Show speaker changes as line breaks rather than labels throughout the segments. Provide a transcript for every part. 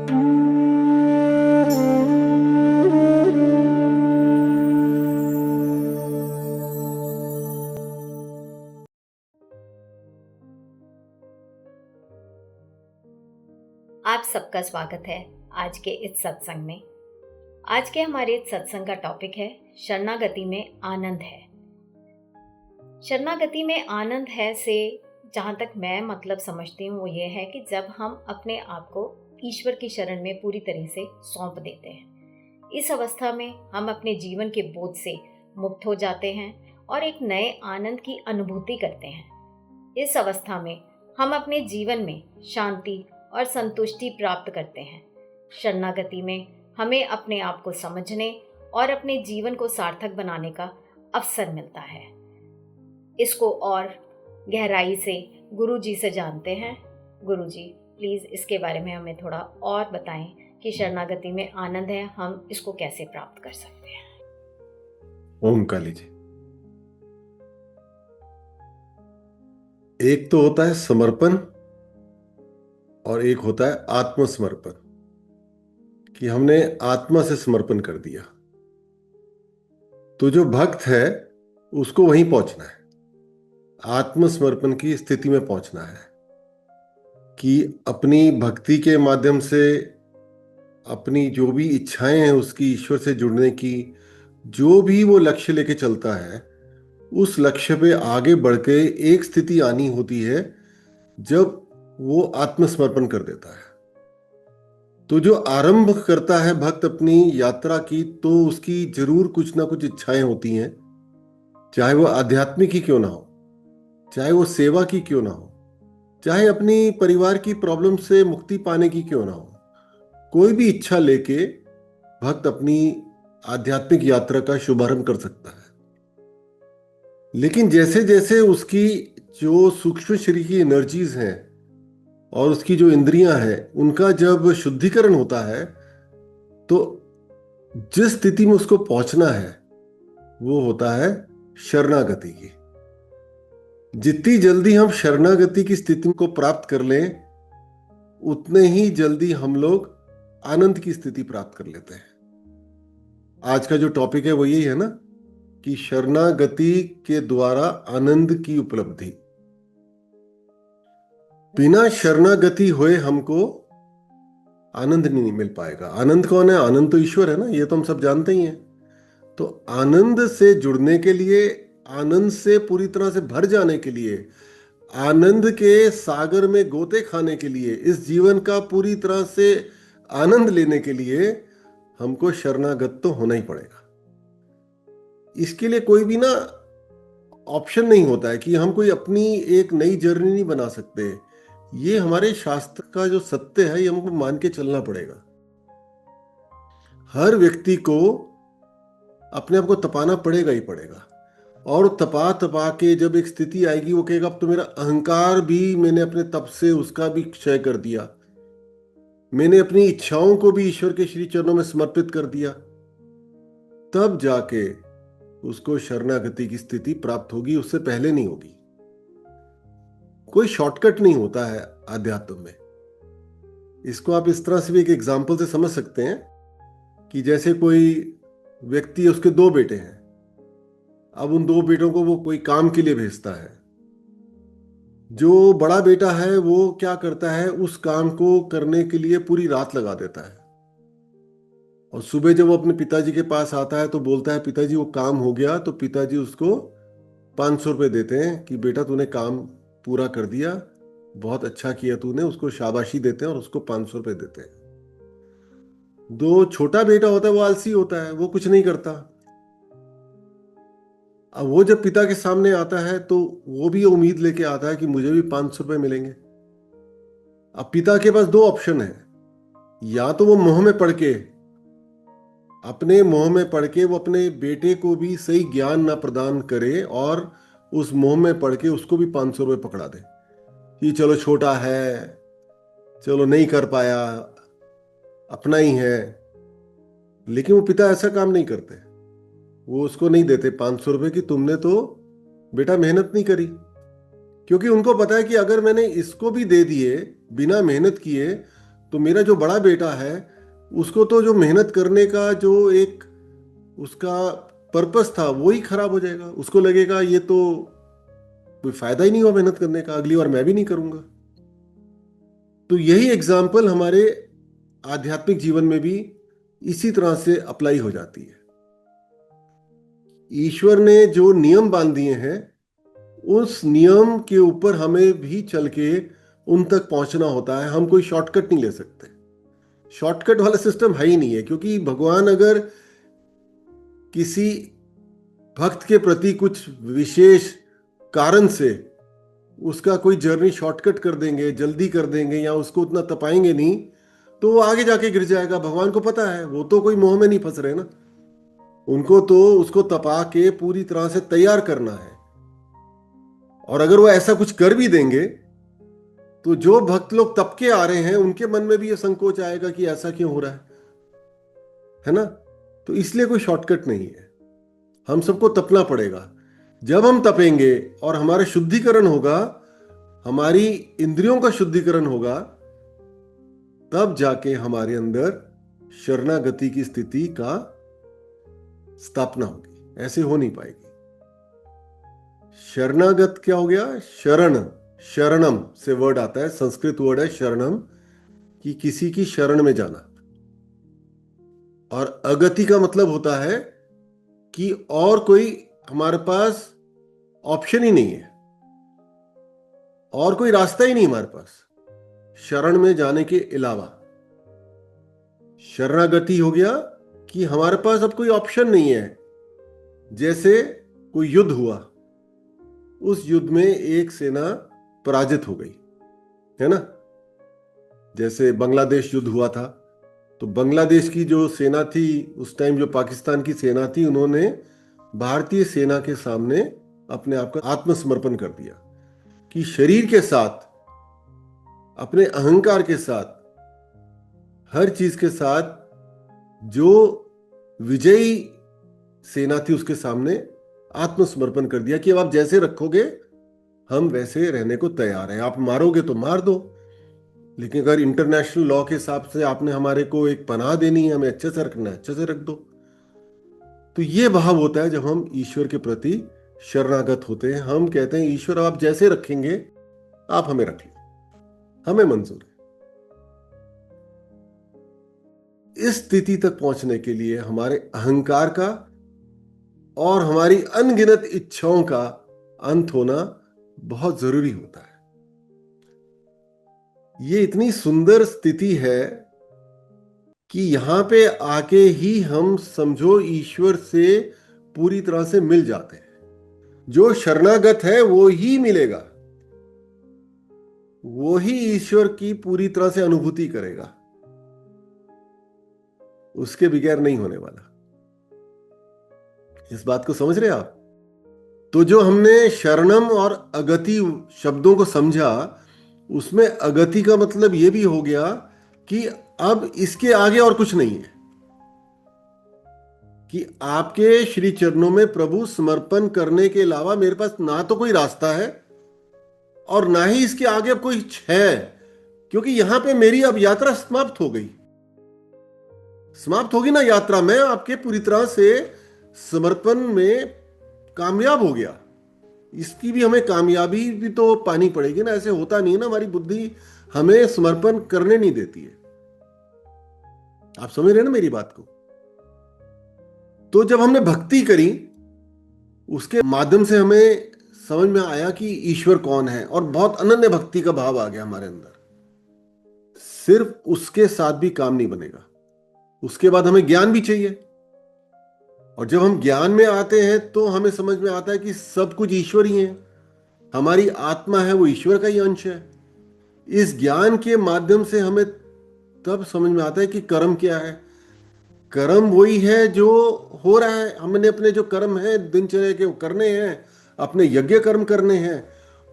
आप सबका स्वागत है आज के इस सत्संग में। आज के हमारे इस सत्संग का टॉपिक है शरणागति में आनंद है। शरणागति में आनंद है से जहाँ तक मैं मतलब समझती हूँ वो ये है कि जब हम अपने आप को ईश्वर की शरण में पूरी तरह से सौंप देते हैं, इस अवस्था में हम अपने जीवन के बोझ से मुक्त हो जाते हैं और एक नए आनंद की अनुभूति करते हैं। इस अवस्था में हम अपने जीवन में शांति और संतुष्टि प्राप्त करते हैं। शरणागति में हमें अपने आप को समझने और अपने जीवन को सार्थक बनाने का अवसर मिलता है। इसको और गहराई से गुरु जी से जानते हैं। गुरु जी प्लीज़ इसके बारे में हमें थोड़ा और बताएं कि शरणागति में आनंद है, हम इसको कैसे प्राप्त कर सकते हैं।
ओम काली जी। एक तो होता है समर्पण और एक होता है आत्मसमर्पण, कि हमने आत्मा से समर्पण कर दिया। तो जो भक्त है उसको वहीं पहुंचना है, आत्मसमर्पण की स्थिति में पहुंचना है, कि अपनी भक्ति के माध्यम से अपनी जो भी इच्छाएं हैं उसकी ईश्वर से जुड़ने की, जो भी वो लक्ष्य लेके चलता है, उस लक्ष्य पे आगे बढ़ के एक स्थिति आनी होती है जब वो आत्मसमर्पण कर देता है। तो जो आरंभ करता है भक्त अपनी यात्रा की, तो उसकी जरूर कुछ ना कुछ इच्छाएं होती हैं, चाहे वो आध्यात्मिक ही क्यों ना हो, चाहे वो सेवा की क्यों ना हो, चाहे अपनी परिवार की प्रॉब्लम से मुक्ति पाने की क्यों ना हो। कोई भी इच्छा लेके भक्त अपनी आध्यात्मिक यात्रा का शुभारंभ कर सकता है। लेकिन जैसे जैसे उसकी जो सूक्ष्म शरीर की एनर्जीज हैं और उसकी जो इंद्रियां हैं, उनका जब शुद्धिकरण होता है, तो जिस स्थिति में उसको पहुंचना है वो होता है शरणागति की। जितनी जल्दी हम शरणागति की स्थिति को प्राप्त कर लें, उतने ही जल्दी हम लोग आनंद की स्थिति प्राप्त कर लेते हैं। आज का जो टॉपिक है वो यही है ना, कि शरणागति के द्वारा आनंद की उपलब्धि। बिना शरणागति हुए हमको आनंद नहीं मिल पाएगा। आनंद कौन है? आनंद तो ईश्वर है ना, ये तो हम सब जानते ही हैं। तो आनंद से जुड़ने के लिए, आनंद से पूरी तरह से भर जाने के लिए, आनंद के सागर में गोते खाने के लिए, इस जीवन का पूरी तरह से आनंद लेने के लिए हमको शरणागत तो होना ही पड़ेगा। इसके लिए कोई भी ना ऑप्शन नहीं होता है कि हम कोई अपनी एक नई जर्नी नहीं बना सकते। ये हमारे शास्त्र का जो सत्य है, ये हमको मान के चलना पड़ेगा। हर व्यक्ति को अपने आप को तपाना पड़ेगा ही पड़ेगा। और तपा तपा के जब एक स्थिति आएगी, वो कहेगा अब तो मेरा अहंकार भी, मैंने अपने तप से उसका भी क्षय कर दिया, मैंने अपनी इच्छाओं को भी ईश्वर के श्री चरणों में समर्पित कर दिया, तब जाके उसको शरणागति की स्थिति प्राप्त होगी, उससे पहले नहीं होगी। कोई शॉर्टकट नहीं होता है आध्यात्म में। इसको आप इस तरह से भी एक एग्जाम्पल से समझ सकते हैं कि जैसे कोई व्यक्ति है, उसके दो बेटे हैं। अब उन दो बेटों को वो कोई काम के लिए भेजता है। जो बड़ा बेटा है वो क्या करता है, उस काम को करने के लिए पूरी रात लगा देता है, और सुबह जब वो अपने पिताजी के पास आता है तो बोलता है पिताजी वो काम हो गया। तो पिताजी उसको 500 रुपये देते हैं कि बेटा तूने काम पूरा कर दिया, बहुत अच्छा किया तूने, उसको शाबाशी देते हैं और उसको 500 रुपये देते हैं। दो छोटा बेटा होता है वो आलसी होता है, वो कुछ नहीं करता। अब वो जब पिता के सामने आता है तो वो भी उम्मीद लेके आता है कि मुझे भी 500 रुपये मिलेंगे। अब पिता के पास दो ऑप्शन है, या तो वो मोह में पड़ के, अपने मोह में पड़ के वो अपने बेटे को भी सही ज्ञान ना प्रदान करे और उस मोह में पड़ के उसको भी 500 रुपये पकड़ा दे कि चलो छोटा है, चलो नहीं कर पाया, अपना ही है। लेकिन वो पिता ऐसा काम नहीं करते, वो उसको नहीं देते 500 रुपये कि तुमने तो बेटा मेहनत नहीं करी, क्योंकि उनको पता है कि अगर मैंने इसको भी दे दिए बिना मेहनत किए तो मेरा जो बड़ा बेटा है उसको तो जो मेहनत करने का जो एक उसका पर्पस था वो ही खराब हो जाएगा। उसको लगेगा ये तो कोई फायदा ही नहीं हुआ मेहनत करने का, अगली बार मैं भी नहीं करूंगा। तो यही एग्जाम्पल हमारे आध्यात्मिक जीवन में भी इसी तरह से अप्लाई हो जाती है। ईश्वर ने जो नियम बांध दिए हैं उस नियम के ऊपर हमें भी चल के उन तक पहुंचना होता है। हम कोई शॉर्टकट नहीं ले सकते। शॉर्टकट वाला सिस्टम है ही नहीं है, क्योंकि भगवान अगर किसी भक्त के प्रति कुछ विशेष कारण से उसका कोई जर्नी शॉर्टकट कर देंगे, जल्दी कर देंगे, या उसको उतना तपाएंगे नहीं, तो वो आगे जाके गिर जाएगा। भगवान को पता है, वो तो कोई मोह में नहीं फंस रहे ना। उनको तो उसको तपा के पूरी तरह से तैयार करना है। और अगर वो ऐसा कुछ कर भी देंगे तो जो भक्त लोग तप के आ रहे हैं उनके मन में भी ये संकोच आएगा कि ऐसा क्यों हो रहा है ना। तो इसलिए कोई शॉर्टकट नहीं है, हम सबको तपना पड़ेगा। जब हम तपेंगे और हमारा शुद्धिकरण होगा, हमारी इंद्रियों का शुद्धिकरण होगा, तब जाके हमारे अंदर शरणागति की स्थिति का स्थापना होगी। ऐसे हो नहीं पाएगी। शरणागत क्या हो गया? शरण, शरणम से वर्ड आता है, संस्कृत वर्ड है शरणम, कि किसी की शरण में जाना। और अगति का मतलब होता है कि और कोई हमारे पास ऑप्शन ही नहीं है, और कोई रास्ता ही नहीं हमारे पास शरण में जाने के अलावा। शरणागति हो गया कि हमारे पास अब कोई ऑप्शन नहीं है। जैसे कोई युद्ध हुआ, उस युद्ध में एक सेना पराजित हो गई, है ना। जैसे बांग्लादेश युद्ध हुआ था, तो बांग्लादेश की जो सेना थी उस टाइम, जो पाकिस्तान की सेना थी, उन्होंने भारतीय सेना के सामने अपने आप का आत्मसमर्पण कर दिया कि शरीर के साथ, अपने अहंकार के साथ, हर चीज के साथ जो विजयी सेना थी उसके सामने आत्मसमर्पण कर दिया कि अब आप जैसे रखोगे हम वैसे रहने को तैयार हैं। आप मारोगे तो मार दो, लेकिन अगर इंटरनेशनल लॉ के हिसाब से आपने हमारे को एक पनाह देनी है, हमें अच्छे से रखना है, अच्छे से रख दो। तो ये भाव होता है जब हम ईश्वर के प्रति शरणागत होते हैं। हम कहते हैं ईश्वर आप जैसे रखेंगे आप हमें रख लो, हमें मंजूर है। इस स्थिति तक पहुंचने के लिए हमारे अहंकार का और हमारी अनगिनत इच्छाओं का अंत होना बहुत जरूरी होता है। ये इतनी सुंदर स्थिति है कि यहां पे आके ही हम समझो ईश्वर से पूरी तरह से मिल जाते हैं। जो शरणागत है वो ही मिलेगा, वो ही ईश्वर की पूरी तरह से अनुभूति करेगा, उसके बगैर नहीं होने वाला। इस बात को समझ रहे आप? तो जो हमने शरणम और अगति शब्दों को समझा, उसमें अगति का मतलब यह भी हो गया कि अब इसके आगे और कुछ नहीं है, कि आपके श्री चरणों में प्रभु समर्पण करने के अलावा मेरे पास ना तो कोई रास्ता है और ना ही इसके आगे अब कोई है, क्योंकि यहां पे मेरी अब यात्रा समाप्त हो गई। समाप्त होगी ना यात्रा, मैं आपके पूरी तरह से समर्पण में कामयाब हो गया। इसकी भी हमें कामयाबी भी तो पानी पड़ेगी ना। ऐसे होता नहीं है ना, हमारी बुद्धि हमें समर्पण करने नहीं देती है। आप समझ रहे हैं ना मेरी बात को? तो जब हमने भक्ति करी, उसके माध्यम से हमें समझ में आया कि ईश्वर कौन है, और बहुत अनन्य भक्ति का भाव आ गया हमारे अंदर। सिर्फ उसके साथ भी काम नहीं बनेगा, उसके बाद हमें ज्ञान भी चाहिए। और जब हम ज्ञान में आते हैं तो हमें समझ में आता है कि सब कुछ ईश्वर ही है, हमारी आत्मा है वो ईश्वर का ही अंश है। इस ज्ञान के माध्यम से हमें तब समझ में आता है कि कर्म क्या है। कर्म वही है जो हो रहा है, हमने अपने जो कर्म है दिनचर्या के वो करने हैं, अपने यज्ञ कर्म करने हैं,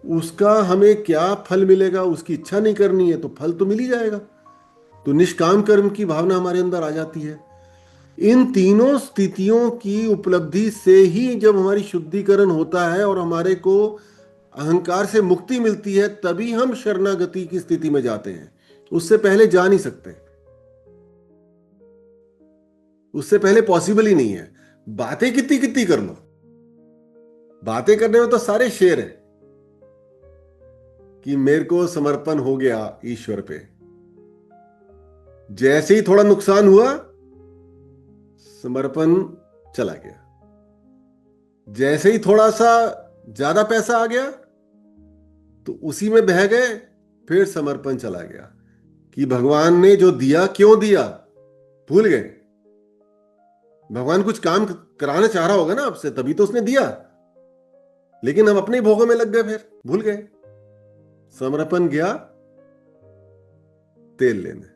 उसका हमें क्या फल मिलेगा उसकी इच्छा नहीं करनी है तो फल तो मिल ही जाएगा। तो निष्काम कर्म की भावना हमारे अंदर आ जाती है। इन तीनों स्थितियों की उपलब्धि से ही जब हमारी शुद्धिकरण होता है और हमारे को अहंकार से मुक्ति मिलती है, तभी हम शरणागति की स्थिति में जाते हैं। उससे पहले जा नहीं सकते, उससे पहले पॉसिबल ही नहीं है। बातें कितनी कितनी कर लो, बातें करने में तो सारे शेर है कि मेरे को समर्पण हो गया ईश्वर पे। जैसे ही थोड़ा नुकसान हुआ, समर्पण चला गया। जैसे ही थोड़ा सा ज्यादा पैसा आ गया तो उसी में बह गए, फिर समर्पण चला गया कि भगवान ने जो दिया क्यों दिया, भूल गए। भगवान कुछ काम कराना चाह रहा होगा ना आपसे, तभी तो उसने दिया, लेकिन हम अपने भोगों में लग गए, फिर भूल गए। समर्पण गया तेल लेने।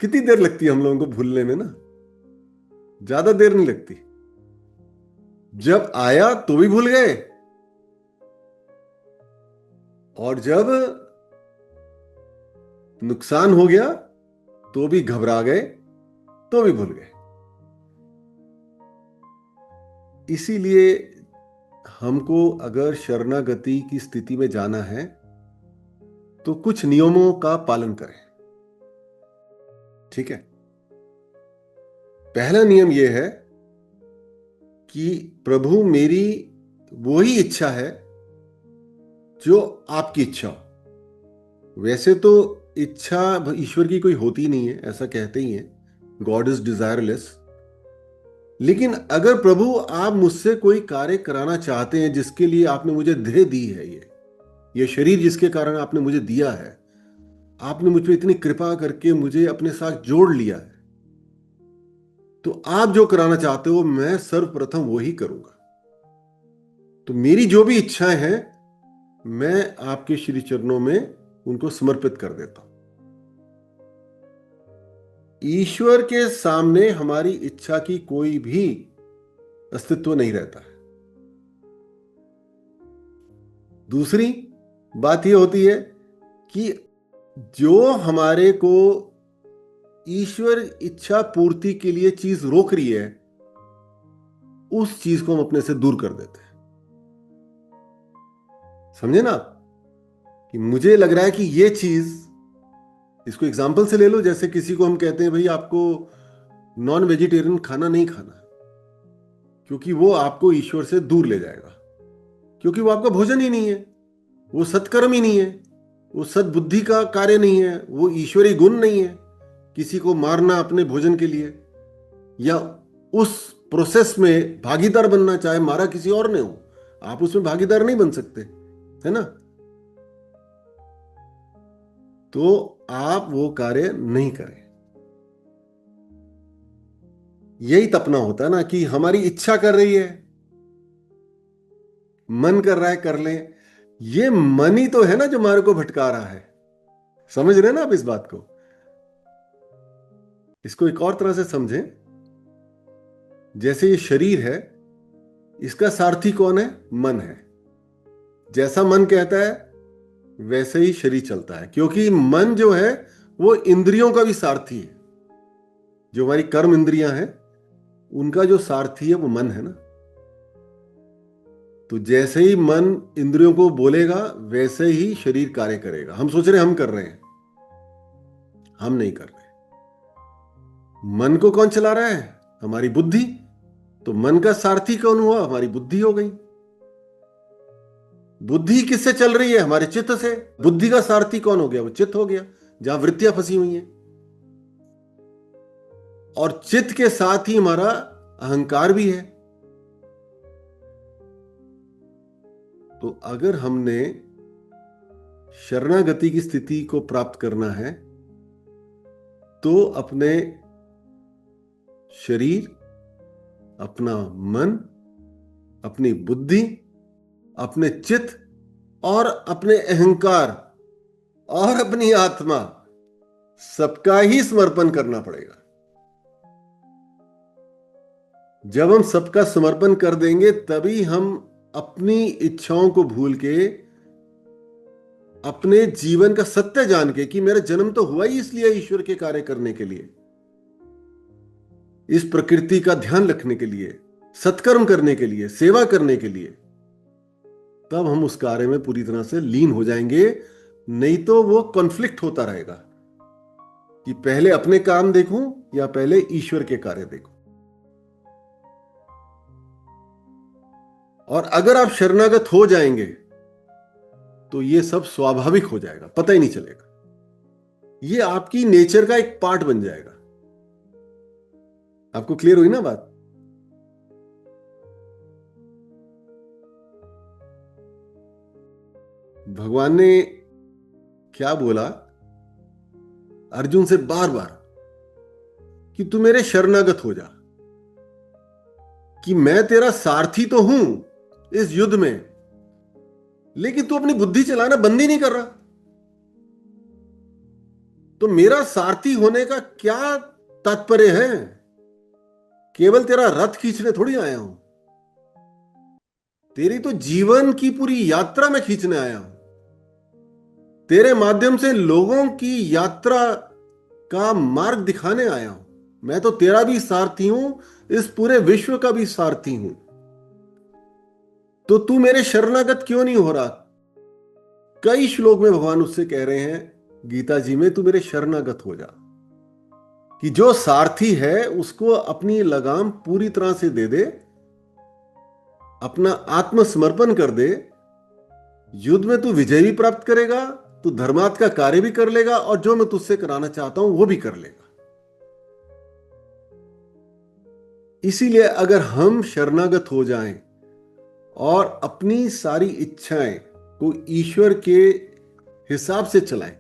कितनी देर लगती है हम लोगों को भूलने में ना, ज्यादा देर नहीं लगती। जब आया तो भी भूल गए, और जब नुकसान हो गया तो भी घबरा गए, तो भी भूल गए। इसीलिए हमको अगर शरणागति की स्थिति में जाना है तो कुछ नियमों का पालन करें। ठीक है, पहला नियम यह है कि प्रभु मेरी वही इच्छा है जो आपकी इच्छा हो। वैसे तो इच्छा ईश्वर की कोई होती नहीं है, ऐसा कहते ही है, गॉड इज डिजायरलेस। लेकिन अगर प्रभु आप मुझसे कोई कार्य कराना चाहते हैं जिसके लिए आपने मुझे देह दी है, ये शरीर जिसके कारण आपने मुझे दिया है, आपने मुझ पर इतनी कृपा करके मुझे अपने साथ जोड़ लिया है, तो आप जो कराना चाहते हो मैं सर्वप्रथम वही करूंगा। तो मेरी जो भी इच्छाएं हैं मैं आपके श्री चरणों में उनको समर्पित कर देता हूं। ईश्वर के सामने हमारी इच्छा की कोई भी अस्तित्व नहीं रहता है। दूसरी बात यह होती है कि जो हमारे को ईश्वर इच्छा पूर्ति के लिए चीज रोक रही है, उस चीज को हम अपने से दूर कर देते हैं। समझे ना, कि मुझे लग रहा है कि ये चीज, इसको एग्जाम्पल से ले लो, जैसे किसी को हम कहते हैं भाई आपको नॉन वेजिटेरियन खाना नहीं खाना, क्योंकि वो आपको ईश्वर से दूर ले जाएगा, क्योंकि वो आपका भोजन ही नहीं है, वो सत्कर्म ही नहीं है, वो सद्बुद्धि का कार्य नहीं है, वो ईश्वरी गुण नहीं है। किसी को मारना अपने भोजन के लिए, या उस प्रोसेस में भागीदार बनना, चाहे मारा किसी और ने हो, आप उसमें भागीदार नहीं बन सकते, है ना। तो आप वो कार्य नहीं करें। यही तपना होता है ना, कि हमारी इच्छा कर रही है, मन कर रहा है कर लें। ये मन ही तो है ना जो हमारे को भटका रहा है। समझ रहे हैं ना आप इस बात को। इसको एक और तरह से समझें, जैसे ये शरीर है, इसका सारथी कौन है? मन है। जैसा मन कहता है वैसे ही शरीर चलता है, क्योंकि मन जो है वो इंद्रियों का भी सारथी है। जो हमारी कर्म इंद्रियां हैं उनका जो सारथी है वो मन है ना। तो जैसे ही मन इंद्रियों को बोलेगा वैसे ही शरीर कार्य करेगा। हम सोच रहे हम कर रहे हैं, हम नहीं कर रहे। मन को कौन चला रहा है? हमारी बुद्धि। तो मन का सारथी कौन हुआ? हमारी बुद्धि हो गई। बुद्धि किससे चल रही है? हमारे चित्त से। बुद्धि का सारथी कौन हो गया? वो चित्त हो गया, जहां वृत्तियां फंसी हुई हैं। और चित्त के साथ ही हमारा अहंकार भी है। तो अगर हमने शरणागति की स्थिति को प्राप्त करना है तो अपने शरीर, अपना मन, अपनी बुद्धि, अपने चित्त और अपने अहंकार और अपनी आत्मा, सबका ही समर्पण करना पड़ेगा। जब हम सबका समर्पण कर देंगे तभी हम अपनी इच्छाओं को भूल के, अपने जीवन का सत्य जान के कि मेरा जन्म तो हुआ ही इसलिए ईश्वर के कार्य करने के लिए, इस प्रकृति का ध्यान रखने के लिए, सत्कर्म करने के लिए, सेवा करने के लिए, तब हम उस कार्य में पूरी तरह से लीन हो जाएंगे। नहीं तो वो कॉन्फ्लिक्ट होता रहेगा कि पहले अपने काम देखूं या पहले ईश्वर के कार्य देखूं। और अगर आप शरणागत हो जाएंगे तो ये सब स्वाभाविक हो जाएगा, पता ही नहीं चलेगा। ये आपकी नेचर का एक पार्ट बन जाएगा। आपको क्लियर हुई ना बात? भगवान ने क्या बोला अर्जुन से बार बार कि तू मेरे शरणागत हो जा, कि मैं तेरा सारथी तो हूं इस युद्ध में, लेकिन तू अपनी बुद्धि चलाना बंद ही नहीं कर रहा। तो मेरा सारथी होने का क्या तात्पर्य है? केवल तेरा रथ खींचने थोड़ी आया हूं, तेरी तो जीवन की पूरी यात्रा में खींचने आया हूं। तेरे माध्यम से लोगों की यात्रा का मार्ग दिखाने आया हूं। मैं तो तेरा भी सारथी हूं, इस पूरे विश्व का भी सारथी हूं। तो तू मेरे शरणागत क्यों नहीं हो रहा? कई श्लोक में भगवान उससे कह रहे हैं गीता जी में, तू मेरे शरणागत हो जा, कि जो सारथी है उसको अपनी लगाम पूरी तरह से दे दे, अपना आत्मसमर्पण कर दे। युद्ध में तू विजय भी प्राप्त करेगा, तू धर्मार्थ का कार्य भी कर लेगा, और जो मैं तुझसे कराना चाहता हूं वो भी कर लेगा। इसीलिए अगर हम शरणागत हो जाएं और अपनी सारी इच्छाएं को ईश्वर के हिसाब से चलाएं,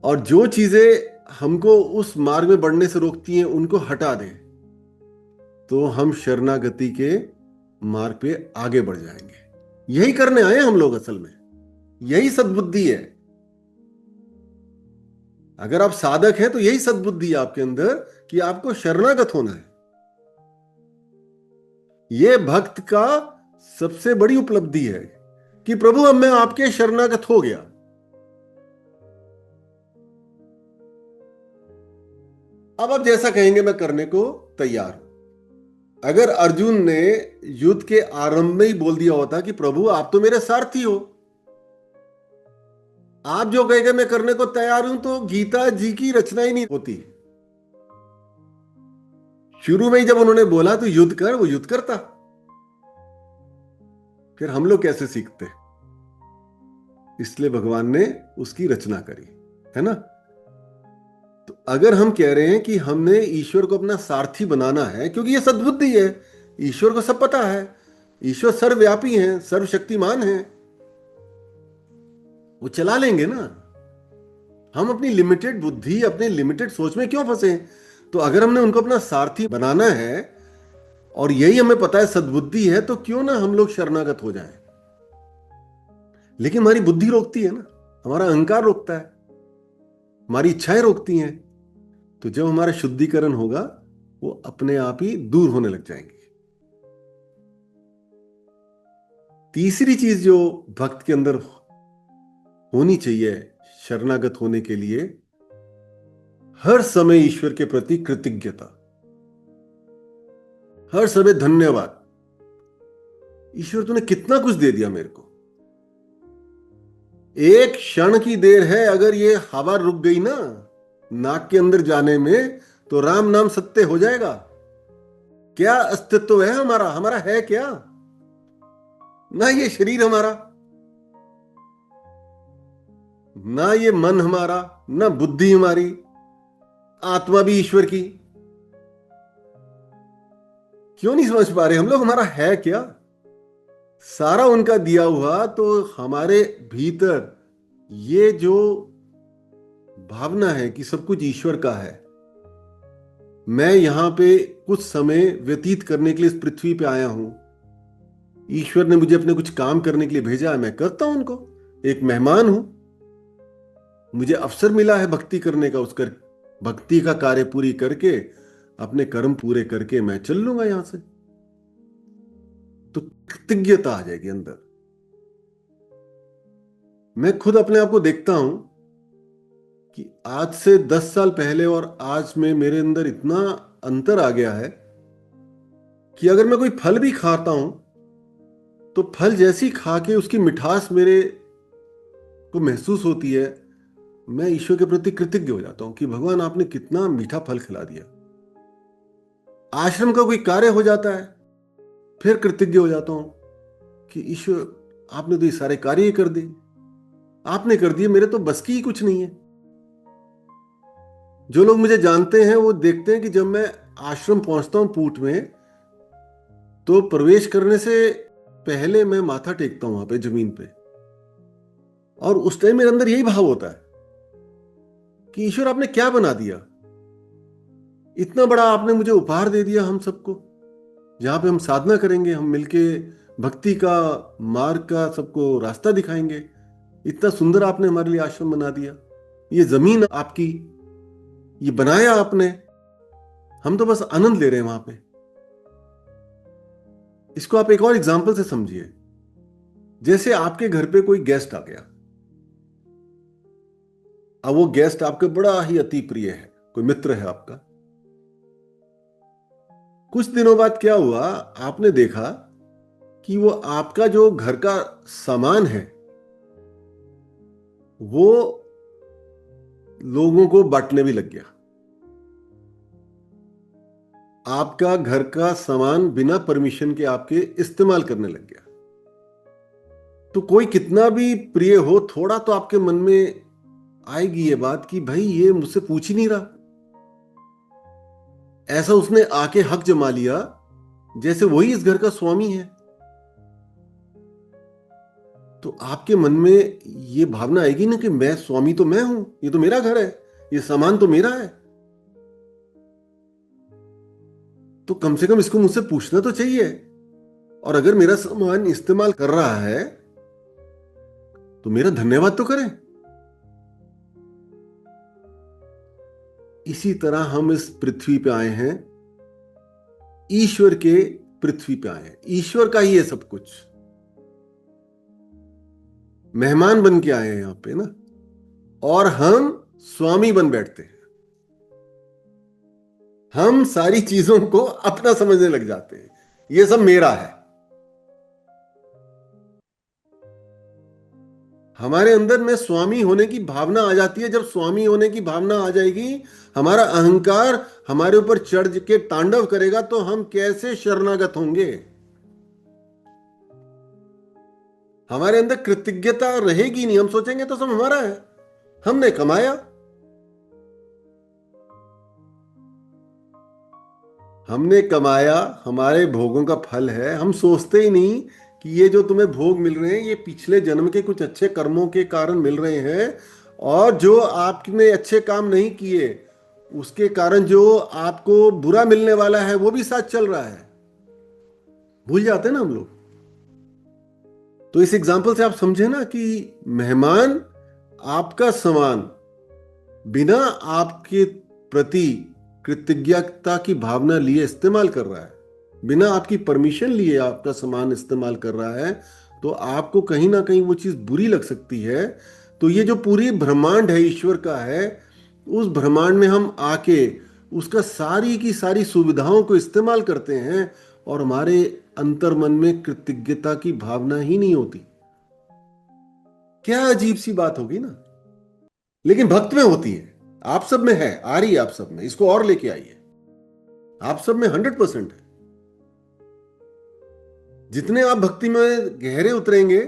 और जो चीजें हमको उस मार्ग में बढ़ने से रोकती हैं उनको हटा दें, तो हम शरणागति के मार्ग पे आगे बढ़ जाएंगे। यही करने आए हम लोग, असल में यही सद्बुद्धि है। अगर आप साधक हैं तो यही सद्बुद्धि है आपके अंदर कि आपको शरणागत होना है। यह भक्त का सबसे बड़ी उपलब्धि है कि प्रभु अब मैं आपके शरणागत हो गया। अब आप जैसा कहेंगे मैं करने को तैयार हूं। अगर अर्जुन ने युद्ध के आरंभ में ही बोल दिया होता कि प्रभु आप तो मेरे सारथी हो, आप जो कहेंगे मैं करने को तैयार हूं, तो गीता जी की रचना ही नहीं होती। शुरू में ही जब उन्होंने बोला तो युद्ध कर, वो युद्ध करता। फिर हम लोग कैसे सीखते? इसलिए भगवान ने उसकी रचना करी, है ना। तो अगर हम कह रहे हैं कि हमने ईश्वर को अपना सारथी बनाना है, क्योंकि ये सद्बुद्धि है, ईश्वर को सब पता है, ईश्वर सर्वव्यापी हैं, सर्वशक्तिमान हैं, वो चला लेंगे ना। हम अपनी लिमिटेड बुद्धि, अपने लिमिटेड सोच में क्यों फंसे? तो अगर हमने उनको अपना सारथी बनाना है और यही हमें पता है सद्बुद्धि है, तो क्यों ना हम लोग शरणागत हो जाएं। लेकिन हमारी बुद्धि रोकती है ना, हमारा अहंकार रोकता है, हमारी इच्छाएं रोकती हैं। तो जब हमारा शुद्धिकरण होगा वो अपने आप ही दूर होने लग जाएंगे। तीसरी चीज जो भक्त के अंदर होनी चाहिए शरणागत होने के लिए, हर समय ईश्वर के प्रति कृतज्ञता, हर समय धन्यवाद। ईश्वर तूने कितना कुछ दे दिया मेरे को। एक क्षण की देर है, अगर ये हवा रुक गई ना नाक के अंदर जाने में, तो राम नाम सत्य हो जाएगा। क्या अस्तित्व है हमारा? हमारा है क्या? ना ये शरीर हमारा, ना ये मन हमारा, ना बुद्धि हमारी, आत्मा भी ईश्वर की। क्यों नहीं समझ पा रहे हम लोग? हमारा है क्या? सारा उनका दिया हुआ। तो हमारे भीतर ये जो भावना है कि सब कुछ ईश्वर का है, मैं यहां पे कुछ समय व्यतीत करने के लिए इस पृथ्वी पे आया हूं, ईश्वर ने मुझे अपने कुछ काम करने के लिए भेजा है, मैं करता हूं उनको, एक मेहमान हूं, मुझे अवसर मिला है भक्ति करने का, उसका भक्ति का कार्य पूरी करके अपने कर्म पूरे करके मैं चल लूंगा यहां से। तो कृतज्ञता आ जाएगी अंदर। मैं खुद अपने आप को देखता हूं कि आज से 10 साल पहले और आज में मेरे अंदर इतना अंतर आ गया है कि अगर मैं कोई फल भी खाता हूं तो फल जैसी खा के उसकी मिठास मेरे को महसूस होती है, मैं ईश्वर के प्रति कृतज्ञ हो जाता हूं कि भगवान आपने कितना मीठा फल खिला दिया। आश्रम का कोई कार्य हो जाता है, फिर कृतज्ञ हो जाता हूं कि ईश्वर आपने तो ये सारे कार्य कर दिए, आपने कर दिए, मेरे तो बस की ही कुछ नहीं है। जो लोग मुझे जानते हैं वो देखते हैं कि जब मैं आश्रम पहुंचता हूं पूट में, तो प्रवेश करने से पहले मैं माथा टेकता हूं वहां पे जमीन पे, और उस टाइम मेरे अंदर यही भाव होता है कि ईश्वर आपने क्या बना दिया, इतना बड़ा आपने मुझे उपहार दे दिया हम सबको, जहां पे हम साधना करेंगे, हम मिलके भक्ति का मार्ग का सबको रास्ता दिखाएंगे। इतना सुंदर आपने हमारे लिए आश्रम बना दिया, ये जमीन आपकी, ये बनाया आपने, हम तो बस आनंद ले रहे हैं वहां पे। इसको आप एक और एग्जांपल से समझिए। जैसे आपके घर पे कोई गेस्ट आ गया, अब वो गेस्ट आपके बड़ा ही अति प्रिय है, कोई मित्र है आपका। कुछ दिनों बाद क्या हुआ, आपने देखा कि वो आपका जो घर का सामान है वो लोगों को बांटने भी लग गया। आपका घर का सामान बिना परमिशन के आपके इस्तेमाल करने लग गया। तो कोई कितना भी प्रिय हो, थोड़ा तो आपके मन में आएगी ये बात कि भाई ये मुझसे पूछ ही नहीं रहा। ऐसा उसने आके हक जमा लिया जैसे वही इस घर का स्वामी है। तो आपके मन में ये भावना आएगी ना कि मैं स्वामी तो मैं हूं, ये तो मेरा घर है, ये सामान तो मेरा है, तो कम से कम इसको मुझसे पूछना तो चाहिए। और अगर मेरा सामान इस्तेमाल कर रहा है तो मेरा धन्यवाद तो करें। इसी तरह हम इस पृथ्वी पे आए हैं, ईश्वर के पृथ्वी पे आए हैं, ईश्वर का ही है सब कुछ, मेहमान बन के आए हैं यहां पे ना, और हम स्वामी बन बैठते हैं। हम सारी चीजों को अपना समझने लग जाते हैं, ये सब मेरा है। हमारे अंदर में स्वामी होने की भावना आ जाती है। जब स्वामी होने की भावना आ जाएगी, हमारा अहंकार हमारे ऊपर चढ़ के तांडव करेगा, तो हम कैसे शरणागत होंगे। हमारे अंदर कृतज्ञता रहेगी नहीं, हम सोचेंगे तो सब हमारा है, हमने कमाया, हमने कमाया, हमारे भोगों का फल है। हम सोचते ही नहीं कि ये जो तुम्हें भोग मिल रहे हैं ये पिछले जन्म के कुछ अच्छे कर्मों के कारण मिल रहे हैं, और जो आपने अच्छे काम नहीं किए उसके कारण जो आपको बुरा मिलने वाला है वो भी साथ चल रहा है। भूल जाते हैं ना हम लोग। तो इस एग्जाम्पल से आप समझे ना कि मेहमान आपका सामान बिना आपके प्रति कृतज्ञता की भावना लिए इस्तेमाल कर रहा है, बिना आपकी परमिशन लिए आपका सामान इस्तेमाल कर रहा है, तो आपको कहीं ना कहीं वो चीज बुरी लग सकती है। तो ये जो पूरी ब्रह्मांड है ईश्वर का है, उस ब्रह्मांड में हम आके उसका सारी की सारी सुविधाओं को इस्तेमाल करते हैं, और हमारे अंतर मन में कृतज्ञता की भावना ही नहीं होती। क्या अजीब सी बात होगी ना। लेकिन भक्त में होती है, आप सब में है, आ रही है आप सब में, इसको और लेके आइए। आप सब में 100% है। जितने आप भक्ति में गहरे उतरेंगे,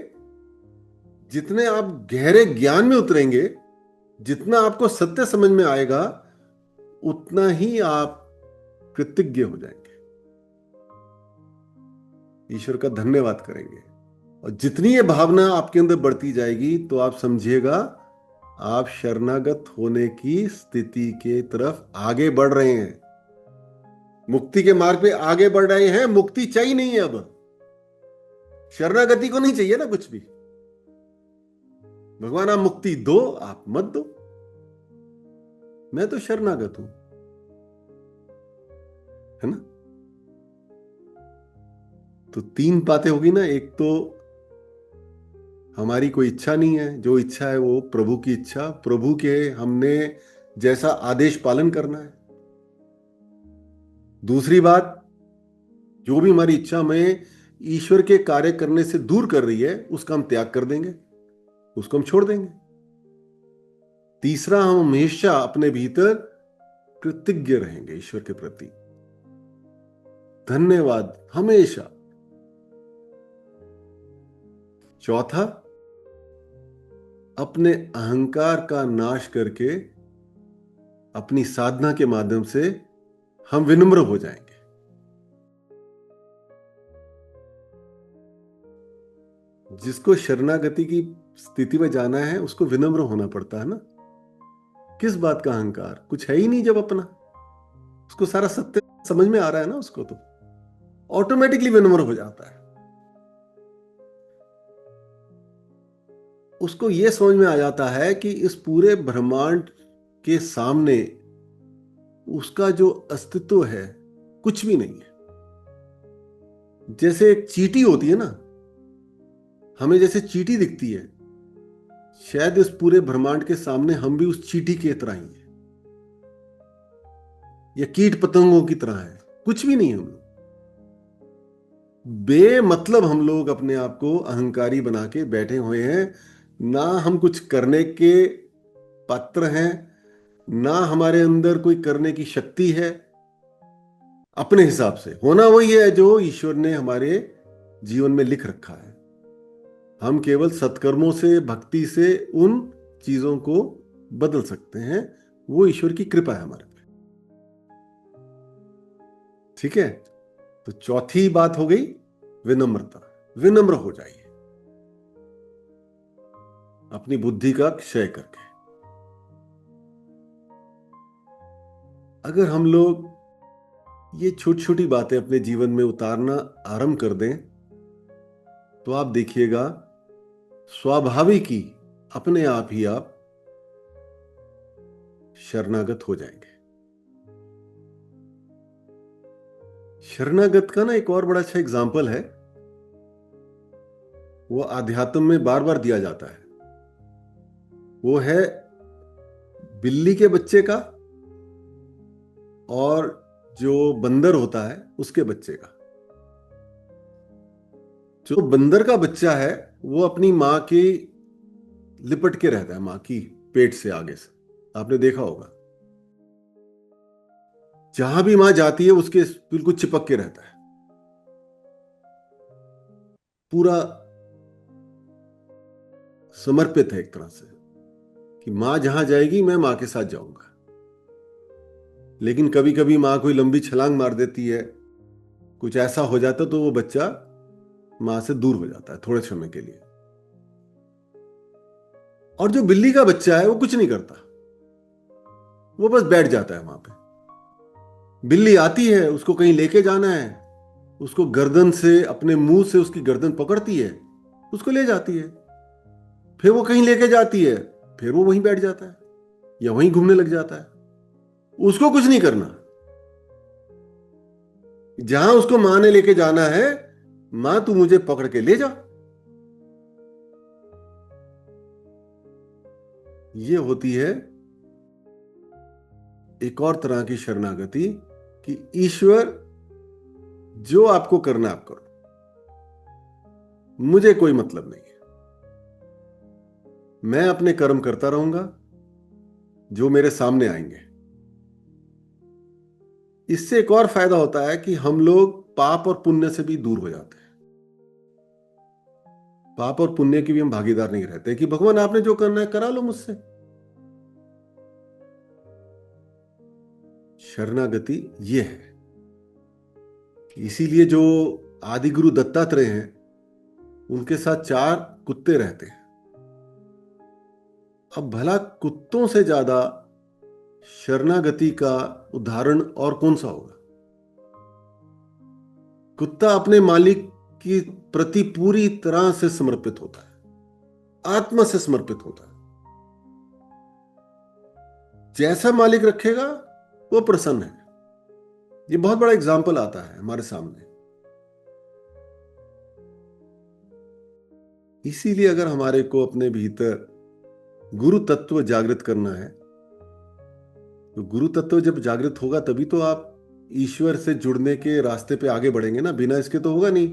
जितने आप गहरे ज्ञान में उतरेंगे, जितना आपको सत्य समझ में आएगा, उतना ही आप कृतज्ञ हो जाएंगे, ईश्वर का धन्यवाद करेंगे। और जितनी ये भावना आपके अंदर बढ़ती जाएगी, तो आप समझिएगा आप शरणागत होने की स्थिति के तरफ आगे बढ़ रहे हैं, मुक्ति के मार्ग पे आगे बढ़ रहे हैं। मुक्ति चाहिए नहीं है, अब शरणागति को नहीं चाहिए ना कुछ भी। भगवान आप मुक्ति दो, आप मत दो, मैं तो शरणागत हूं, है ना। तो तीन बातें होगी ना। एक तो हमारी कोई इच्छा नहीं है, जो इच्छा है वो प्रभु की इच्छा, प्रभु के हमने जैसा आदेश पालन करना है। दूसरी बात, जो भी हमारी इच्छा हमें ईश्वर के कार्य करने से दूर कर रही है उसका हम त्याग कर देंगे, उसको हम छोड़ देंगे। तीसरा, हम हमेशा अपने भीतर कृतज्ञ रहेंगे ईश्वर के प्रति, धन्यवाद हमेशा। चौथा, अपने अहंकार का नाश करके अपनी साधना के माध्यम से हम विनम्र हो जाएंगे। जिसको शरणागति की स्थिति में जाना है उसको विनम्र होना पड़ता है ना। किस बात का अहंकार, कुछ है ही नहीं जब अपना, उसको सारा सत्य समझ में आ रहा है ना, उसको तो ऑटोमेटिकली विनम्र हो जाता है। उसको यह समझ में आ जाता है कि इस पूरे ब्रह्मांड के सामने उसका जो अस्तित्व है कुछ भी नहीं है। जैसे एक चींटी होती है ना, हमें जैसे चींटी दिखती है, शायद इस पूरे ब्रह्मांड के सामने हम भी उस चींटी की तरह ही है, या कीट पतंगों की तरह है, कुछ भी नहीं। हम लोग बेमतलब हम लोग अपने आप को अहंकारी बना के बैठे हुए हैं। ना हम कुछ करने के पात्र हैं, ना हमारे अंदर कोई करने की शक्ति है। अपने हिसाब से होना वही है जो ईश्वर ने हमारे जीवन में लिख रखा है। हम केवल सत्कर्मों से, भक्ति से उन चीजों को बदल सकते हैं। वो ईश्वर की कृपा है हमारे पे। ठीक है, तो चौथी बात हो गई विनम्रता। विनम्र हो जाइए अपनी बुद्धि का क्षय करके। अगर हम लोग ये छोटी छोटी बातें अपने जीवन में उतारना आरंभ कर दें तो आप देखिएगा स्वाभाविक ही अपने आप ही आप शरणागत हो जाएंगे। शरणागत का ना एक और बड़ा अच्छा एग्जाम्पल है, वो आध्यात्म में बार बार दिया जाता है। वो है बिल्ली के बच्चे का और जो बंदर होता है उसके बच्चे का। जो बंदर का बच्चा है वो अपनी मां की लिपट के रहता है, मां की पेट से आगे से, आपने देखा होगा। जहां भी मां जाती है उसके बिल्कुल चिपक के रहता है, पूरा समर्पित है एक तरह से कि मां जहां जाएगी मैं मां के साथ जाऊंगा। लेकिन कभी कभी मां कोई लंबी छलांग मार देती है, कुछ ऐसा हो जाता तो वो बच्चा मां से दूर हो जाता है थोड़े समय के लिए। और जो बिल्ली का बच्चा है वो कुछ नहीं करता, वो बस बैठ जाता है वहां पे। बिल्ली आती है, उसको कहीं लेके जाना है, उसको गर्दन से, अपने मुंह से उसकी गर्दन पकड़ती है, उसको ले जाती है। फिर वो कहीं लेके जाती है, फिर वो वहीं बैठ जाता है या वहीं घूमने लग जाता है। उसको कुछ नहीं करना। जहां उसको मां ने लेके जाना है, मां तू मुझे पकड़ के ले जा। ये होती है एक और तरह की शरणागति कि ईश्वर जो आपको करना आप करो, मुझे कोई मतलब नहीं है, मैं अपने कर्म करता रहूंगा जो मेरे सामने आएंगे। इससे एक और फायदा होता है कि हम लोग पाप और पुण्य से भी दूर हो जाते हैं। पाप और पुण्य की भी हम भागीदार नहीं रहते कि भगवान आपने जो करना है करा लो मुझसे। शरणागति ये है। इसीलिए जो आदि गुरु दत्तात्रेय हैं उनके साथ 4 कुत्ते रहते हैं। अब भला कुत्तों से ज्यादा शरणागति का उदाहरण और कौन सा होगा। कुत्ता अपने मालिक की प्रति पूरी तरह से समर्पित होता है, आत्मा से समर्पित होता है। जैसा मालिक रखेगा वो प्रसन्न है। ये बहुत बड़ा एग्जाम्पल आता है हमारे सामने। इसीलिए अगर हमारे को अपने भीतर गुरु तत्व जागृत करना है, तो गुरु तत्व जब जागृत होगा तभी तो आप ईश्वर से जुड़ने के रास्ते पे आगे बढ़ेंगे ना। बिना इसके तो होगा नहीं।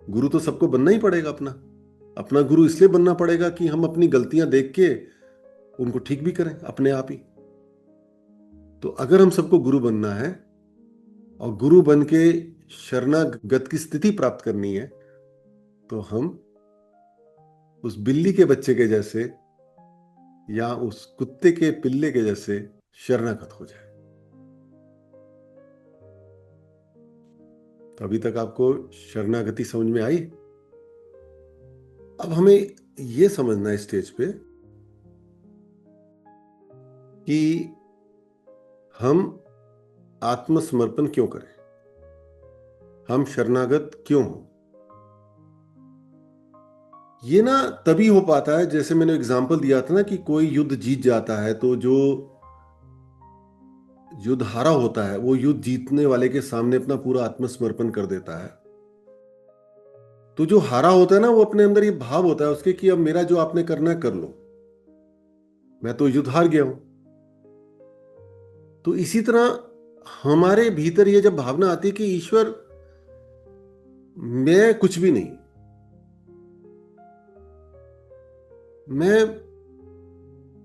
गुरु तो सबको बनना ही पड़ेगा अपना। अपना गुरु इसलिए बनना पड़ेगा कि हम अपनी गलतियां देख के उनको ठीक भी करें अपने आप ही। तो अगर हम सबको गुरु बनना है और गुरु बन के शरणागत की स्थिति प्राप्त करनी है, तो हम उस बिल्ली के बच्चे के जैसे या उस कुत्ते के पिल्ले के जैसे शरणागत हो जाए। तो अभी तक आपको शरणागति समझ में आई? अब हमें यह समझना है स्टेज पे कि हम आत्मसमर्पण क्यों करें, हम शरणागत क्यों हो। ये ना तभी हो पाता है, जैसे मैंने एग्जाम्पल दिया था ना कि कोई युद्ध जीत जाता है तो जो युद्ध हारा होता है वो युद्ध जीतने वाले के सामने अपना पूरा आत्मसमर्पण कर देता है। तो जो हारा होता है ना, वो अपने अंदर ये भाव होता है उसके कि अब मेरा जो आपने करना है कर लो, मैं तो युद्ध हार गया हूं। तो इसी तरह हमारे भीतर ये जब भावना आती है कि ईश्वर मैं कुछ भी नहीं, मैं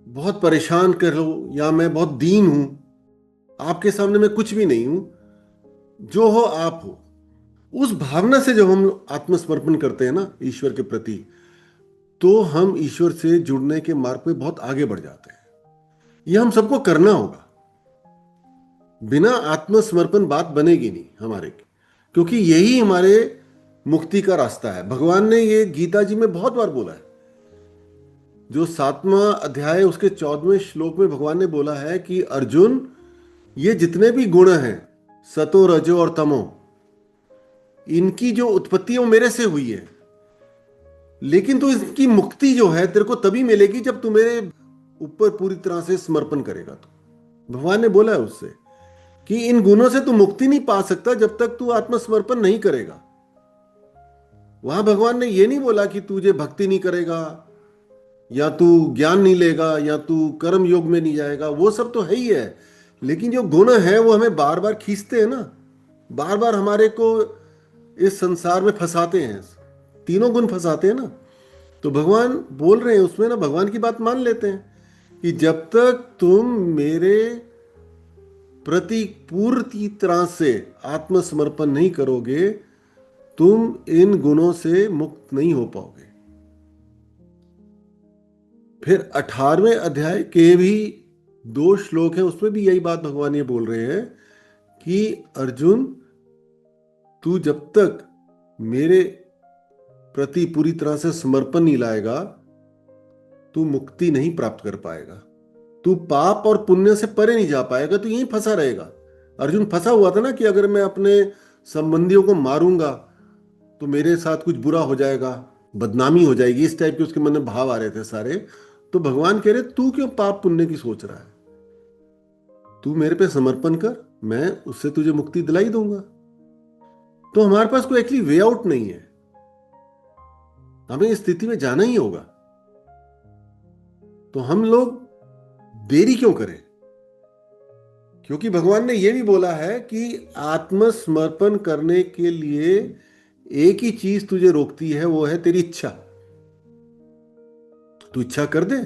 बहुत परेशान कर लो या मैं बहुत दीन हूं, आपके सामने मैं कुछ भी नहीं हूं, जो हो आप हो, उस भावना से जब हम आत्मसमर्पण करते हैं ना ईश्वर के प्रति, तो हम ईश्वर से जुड़ने के मार्ग पे बहुत आगे बढ़ जाते हैं। यह हम सबको करना होगा, बिना आत्मसमर्पण बात बनेगी नहीं हमारे की, क्योंकि यही हमारे मुक्ति का रास्ता है। भगवान ने ये गीता जी में बहुत बार बोला है। जो 7वां अध्याय उसके 14वें श्लोक में भगवान ने बोला है कि अर्जुन, ये जितने भी गुण हैं, सतो रजो और तमो, इनकी जो उत्पत्ति है वो मेरे से हुई है, लेकिन तो इसकी मुक्ति जो है तेरे को तभी मिलेगी जब तू मेरे ऊपर पूरी तरह से समर्पण करेगा। तो भगवान ने बोला है उससे कि इन गुणों से तू मुक्ति नहीं पा सकता जब तक तू आत्मसमर्पण नहीं करेगा। वहां भगवान ने यह नहीं बोला कि तुझे भक्ति नहीं करेगा या तू ज्ञान नहीं लेगा या तू कर्म योग में नहीं जाएगा, वो सब तो है ही है, लेकिन जो गुण है वो हमें बार बार खींचते हैं ना, बार बार हमारे को इस संसार में फंसाते हैं, तीनों गुण फंसाते हैं ना। तो भगवान बोल रहे हैं उसमें ना, भगवान की बात मान लेते हैं कि जब तक तुम मेरे प्रति पूरी तरह से आत्मसमर्पण नहीं करोगे, तुम इन गुणों से मुक्त नहीं हो पाओगे। फिर 18वें अध्याय के भी 2 श्लोक हैं, उसमें भी यही बात भगवान ये बोल रहे हैं कि अर्जुन, तू जब तक मेरे प्रति पूरी तरह से समर्पण नहीं लाएगा, तू मुक्ति नहीं प्राप्त कर पाएगा, तू पाप और पुण्य से परे नहीं जा पाएगा, तू यहीं फंसा रहेगा। अर्जुन फंसा हुआ था ना कि अगर मैं अपने संबंधियों को मारूंगा तो मेरे साथ कुछ बुरा हो जाएगा, बदनामी हो जाएगी, इस टाइप के उसके मन में भाव आ रहे थे सारे। तो भगवान कह रहे तू क्यों पाप पुण्य की सोच रहा है, तू मेरे पे समर्पण कर, मैं उससे तुझे मुक्ति दिलाई दूंगा। तो हमारे पास कोई एक्चुअली वे आउट नहीं है, हमें इस स्थिति में जाना ही होगा। तो हम लोग देरी क्यों करें, क्योंकि भगवान ने यह भी बोला है कि आत्मसमर्पण करने के लिए एक ही चीज तुझे रोकती है, वो है तेरी इच्छा। तू इच्छा कर दे,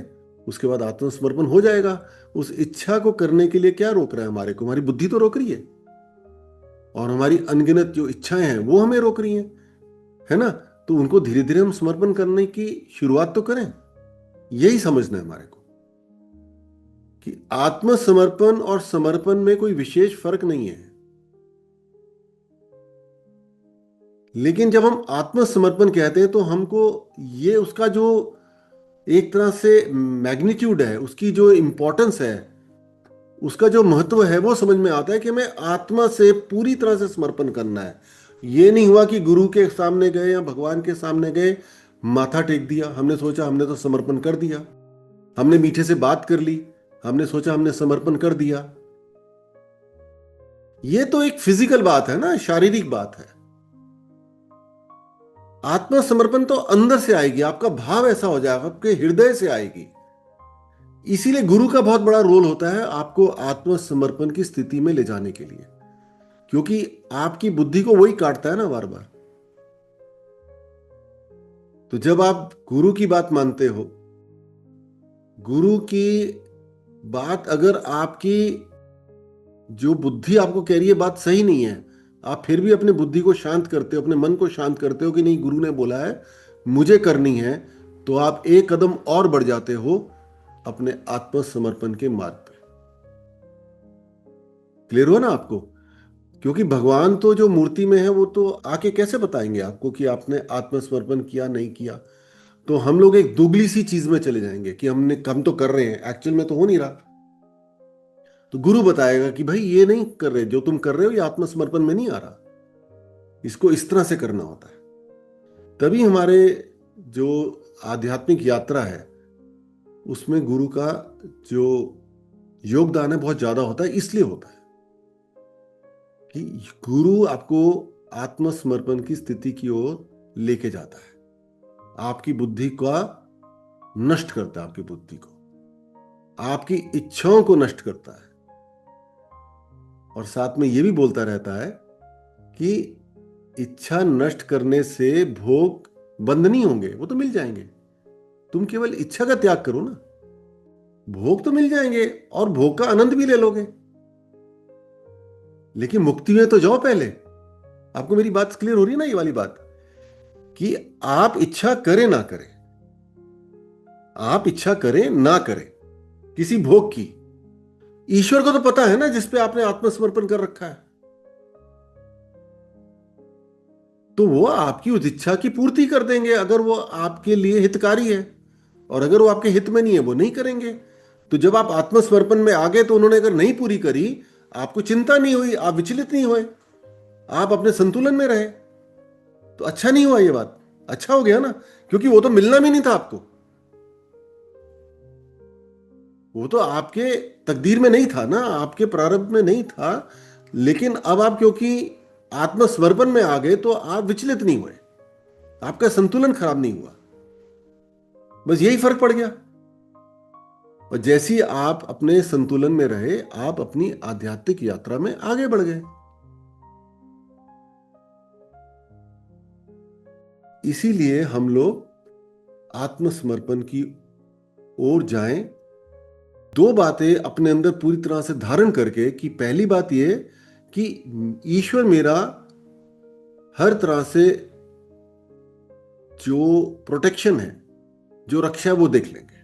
उसके बाद आत्मसमर्पण हो जाएगा। उस इच्छा को करने के लिए क्या रोक रहा है हमारे को, हमारी बुद्धि तो रोक रही है, और हमारी अनगिनत जो इच्छाएं हैं वो हमें रोक रही हैं, है ना। तो उनको धीरे धीरे हम समर्पण करने की शुरुआत तो करें। यही समझना है हमारे को कि आत्मसमर्पण और समर्पण में कोई विशेष फर्क नहीं है, लेकिन जब हम आत्मसमर्पण कहते हैं तो हमको ये उसका जो एक तरह से मैग्नीट्यूड है, उसकी जो इंपॉर्टेंस है, उसका जो महत्व है वो समझ में आता है कि हमें आत्मा से पूरी तरह से समर्पण करना है। ये नहीं हुआ कि गुरु के सामने गए या भगवान के सामने गए, माथा टेक दिया, हमने सोचा हमने तो समर्पण कर दिया, हमने मीठे से बात कर ली, हमने सोचा हमने समर्पण कर दिया। ये तो एक फिजिकल बात है ना, शारीरिक बात है। आत्मसमर्पण तो अंदर से आएगी, आपका भाव ऐसा हो जाएगा, आपके हृदय से आएगी। इसीलिए गुरु का बहुत बड़ा रोल होता है आपको आत्मसमर्पण की स्थिति में ले जाने के लिए, क्योंकि आपकी बुद्धि को वही काटता है ना बार बार। तो जब आप गुरु की बात मानते हो, गुरु की बात अगर आपकी जो बुद्धि आपको कह रही है बात सही नहीं है, आप फिर भी अपने बुद्धि को शांत करते हो, अपने मन को शांत करते हो कि नहीं गुरु ने बोला है मुझे करनी है, तो आप एक कदम और बढ़ जाते हो अपने आत्मसमर्पण के मार्ग पे। क्लियर हुआ ना आपको? क्योंकि भगवान तो जो मूर्ति में है वो तो आके कैसे बताएंगे आपको कि आपने आत्मसमर्पण किया नहीं किया। तो हम लोग एक दुगली सी चीज में चले जाएंगे कि हम तो कर रहे हैं, एक्चुअल में तो हो नहीं रहा। तो गुरु बताएगा कि भाई ये नहीं कर रहे, जो तुम कर रहे हो ये आत्मसमर्पण में नहीं आ रहा, इसको इस तरह से करना होता है। तभी हमारे जो आध्यात्मिक यात्रा है उसमें गुरु का जो योगदान है बहुत ज्यादा होता है। इसलिए होता है कि गुरु आपको आत्मसमर्पण की स्थिति की ओर लेके जाता है, आपकी बुद्धि का नष्ट करता है, आपकी बुद्धि को, आपकी इच्छाओं को नष्ट करता है, और साथ में यह भी बोलता रहता है कि इच्छा नष्ट करने से भोग बंद नहीं होंगे, वो तो मिल जाएंगे। तुम केवल इच्छा का त्याग करो ना, भोग तो मिल जाएंगे और भोग का आनंद भी ले लोगे। लेकिन मुक्ति में तो जाओ पहले। आपको मेरी बात क्लियर हो रही है ना, ये वाली बात कि आप इच्छा करें ना करें, आप इच्छा करें ना करें किसी भोग की, ईश्वर को तो पता है ना जिस पे आपने आत्मसमर्पण कर रखा है, तो वो आपकी उस इच्छा की पूर्ति कर देंगे अगर वो आपके लिए हितकारी है, और अगर वो आपके हित में नहीं है वो नहीं करेंगे। तो जब आप आत्मसमर्पण में आ गए तो उन्होंने अगर नहीं पूरी करी, आपको चिंता नहीं हुई, आप विचलित नहीं हुए, आप अपने संतुलन में रहे, तो अच्छा नहीं हुआ ये बात? अच्छा हो गया ना, क्योंकि वो तो मिलना भी नहीं था आपको, वो तो आपके तकदीर में नहीं था ना, आपके प्रारब्ध में नहीं था। लेकिन अब आप क्योंकि आत्मसमर्पण में आ गए तो आप विचलित नहीं हुए, आपका संतुलन खराब नहीं हुआ, बस यही फर्क पड़ गया। और जैसे ही आप अपने संतुलन में रहे, आप अपनी आध्यात्मिक यात्रा में आगे बढ़ गए। इसीलिए हम लोग आत्मसमर्पण की ओर जाएं, दो बातें अपने अंदर पूरी तरह से धारण करके कि पहली बात यह कि ईश्वर मेरा हर तरह से जो प्रोटेक्शन है, जो रक्षा है वो देख लेंगे,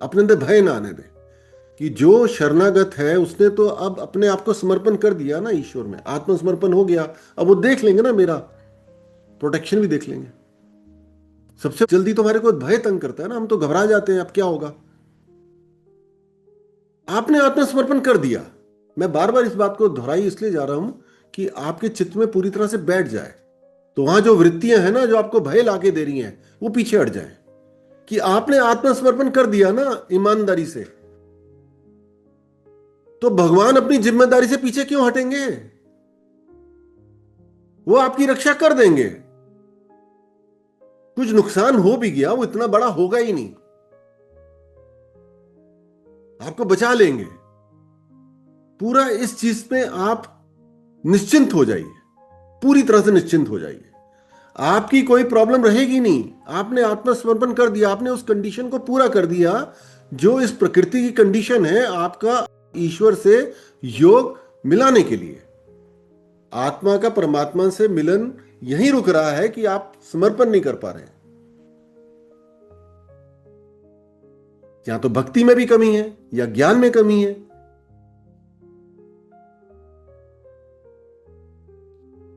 अपने अंदर भय ना आने दें कि जो शरणागत है उसने तो अब अपने आप को समर्पण कर दिया ना ईश्वर में, आत्मसमर्पण हो गया, अब वो देख लेंगे ना, मेरा प्रोटेक्शन भी देख लेंगे। सबसे जल्दी तो हमारे को भय तंग करता है ना, हम तो घबरा जाते हैं अब क्या होगा। आपने आत्मसमर्पण कर दिया, मैं बार बार इस बात को दोहराई इसलिए जा रहा हूं कि आपके चित्त में पूरी तरह से बैठ जाए, तो वहां जो वृत्तियां हैं ना जो आपको भय लाके दे रही हैं वो पीछे हट जाए कि आपने आत्मसमर्पण कर दिया ना ईमानदारी से, तो भगवान अपनी जिम्मेदारी से पीछे क्यों हटेंगे? वो आपकी रक्षा कर देंगे। कुछ नुकसान हो भी गया वो इतना बड़ा होगा ही नहीं, आपको बचा लेंगे। पूरा इस चीज में आप निश्चिंत हो जाइए, पूरी तरह से निश्चिंत हो जाइए, आपकी कोई प्रॉब्लम रहेगी नहीं। आपने आत्मसमर्पण कर दिया, आपने उस कंडीशन को पूरा कर दिया जो इस प्रकृति की कंडीशन है आपका ईश्वर से योग मिलाने के लिए। आत्मा का परमात्मा से मिलन यहीं रुक रहा है कि आप समर्पण नहीं कर पा रहे हैं। या तो भक्ति में भी कमी है या ज्ञान में कमी है,